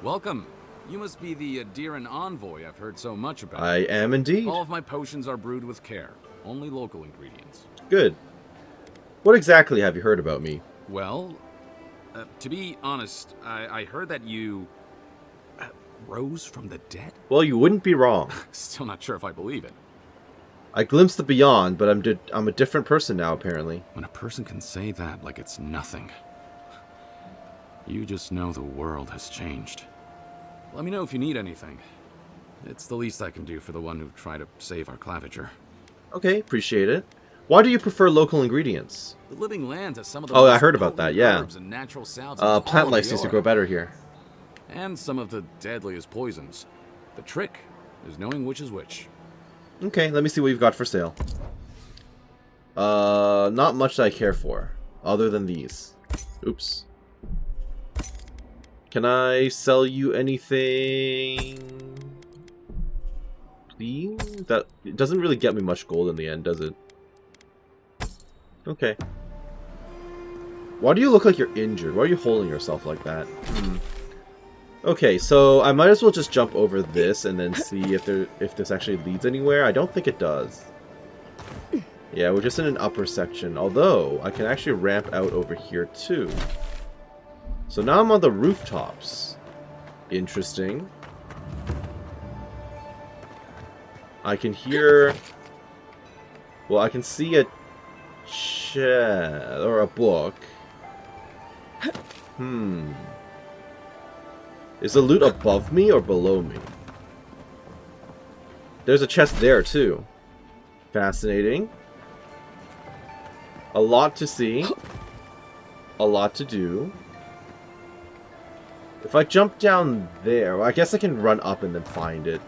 Welcome. You must be the Adherent envoy I've heard so much about. I am indeed. All of my potions are brewed with care. Only local ingredients. Good. What exactly have you heard about me? Well, to be honest, I heard that you rose from the dead? Well, you wouldn't be wrong. Still not sure if I believe it. I glimpsed the beyond, but I'm a different person now, apparently. When a person can say that like it's nothing, you just know the world has changed. Let me know if you need anything. It's the least I can do for the one who tried to save our claviger. Okay, appreciate it. Why do you prefer local ingredients? The living land has some of the I heard about that, yeah. herbs and natural salves plant life seems to grow better here. And some of the deadliest poisons. The trick is knowing which is which. Okay, let me see what you've got for sale. Not much that I care for, other than these. Oops. Can I sell you anything? Please? That it doesn't really get me much gold in the end, does it? Okay. Why do you look like you're injured? Why are you holding yourself like that? Okay, so I might as well just jump over this and then see if this actually leads anywhere. I don't think it does. Yeah, we're just in an upper section. Although, I can actually ramp out over here too. So now I'm on the rooftops. Interesting. I can hear... Well, I can see or a book. Is the loot above me or below me? There's a chest there too. Fascinating. A lot to see. A lot to do. If I jump down there, well, I guess I can run up and then find it.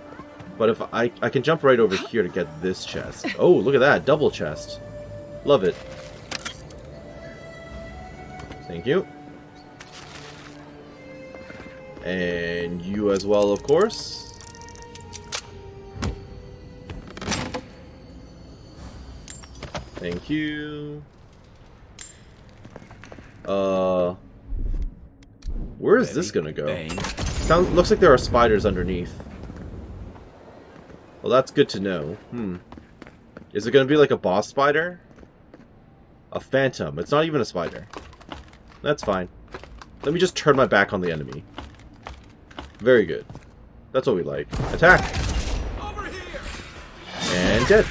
But if I can jump right over here to get this chest. Oh, look at that. Double chest. Love it. Thank you. And you as well, of course. Thank you. Where is this gonna go? Looks like there are spiders underneath. Well, that's good to know. Is it gonna be like a boss spider? A phantom. It's not even a spider. That's fine. Let me just turn my back on the enemy. Very good. That's what we like. Attack! And dead.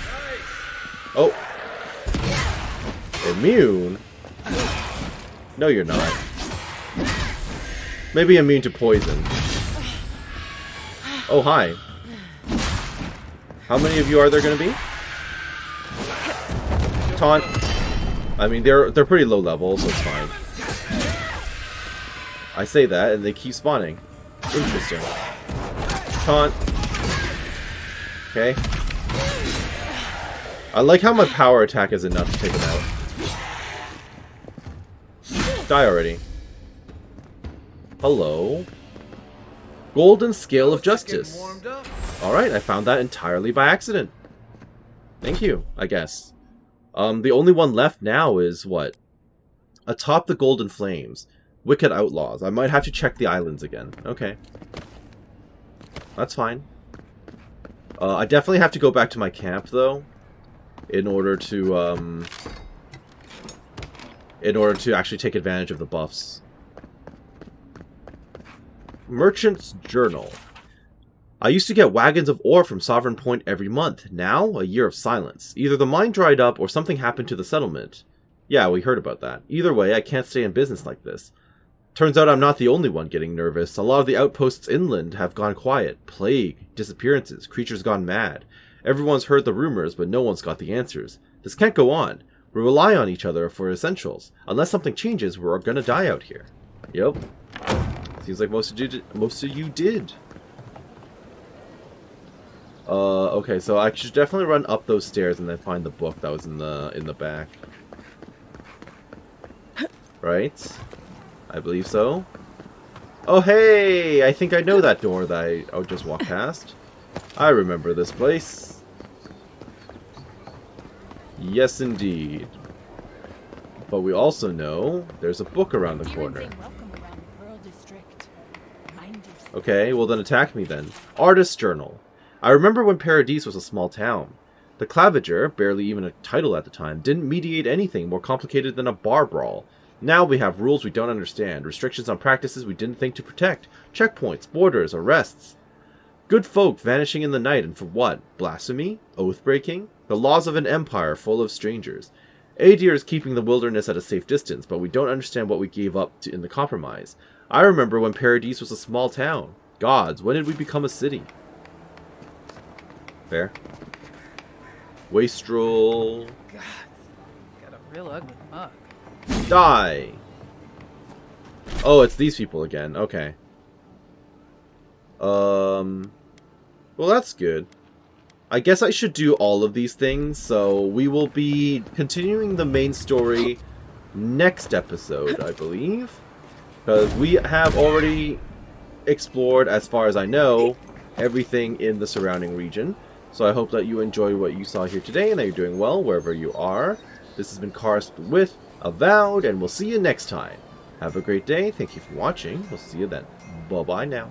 Oh. Immune? No, you're not. Maybe immune to poison. Oh, hi. How many of you are there going to be? Taunt. I mean, they're pretty low level, so it's fine. I say that, and they keep spawning. Interesting. Taunt. Okay. I like how my power attack is enough to take him out. Die already. Hello. Golden Scale of Justice. Alright, I found that entirely by accident. Thank you, I guess. The only one left now is, what? Atop the Golden Flames. Wicked Outlaws. I might have to check the islands again. Okay. That's fine. I definitely have to go back to my camp, though. In order to actually take advantage of the buffs. Merchant's Journal. I used to get wagons of ore from Sovereign Point every month. Now, a year of silence. Either the mine dried up or something happened to the settlement. Yeah, we heard about that. Either way, I can't stay in business like this. Turns out I'm not the only one getting nervous. A lot of the outposts inland have gone quiet. Plague, disappearances, creatures gone mad. Everyone's heard the rumors, but no one's got the answers. This can't go on. We rely on each other for essentials. Unless something changes, we're gonna die out here. Yep. Seems like most of you did. Okay, so I should definitely run up those stairs and then find the book that was in the back. Right? I believe so. Oh, hey! I think I know that door that I just walked past. I remember this place. Yes, indeed. But we also know there's a book around the corner. Okay, well then attack me then. Artist's Journal. I remember when Paradis was a small town. The Claviger, barely even a title at the time, didn't mediate anything more complicated than a bar brawl. Now we have rules we don't understand, restrictions on practices we didn't think to protect, checkpoints, borders, arrests. Good folk vanishing in the night, and for what? Blasphemy? Oath-breaking? The laws of an empire full of strangers. Adir is keeping the wilderness at a safe distance, but we don't understand what we gave up to in the compromise. I remember when Paradis was a small town. Gods, when did we become a city? Fair. Wastrel. God, got a real ugly mug. Die! Oh, it's these people again. Okay. Well, that's good. I guess I should do all of these things, so we will be continuing the main story next episode, I believe. Because we have already explored, as far as I know, everything in the surrounding region. So I hope that you enjoyed what you saw here today, and that you're doing well wherever you are. This has been Karst with Avowed, and we'll see you next time. Have a great day. Thank you for watching. We'll see you then. Bye-bye now.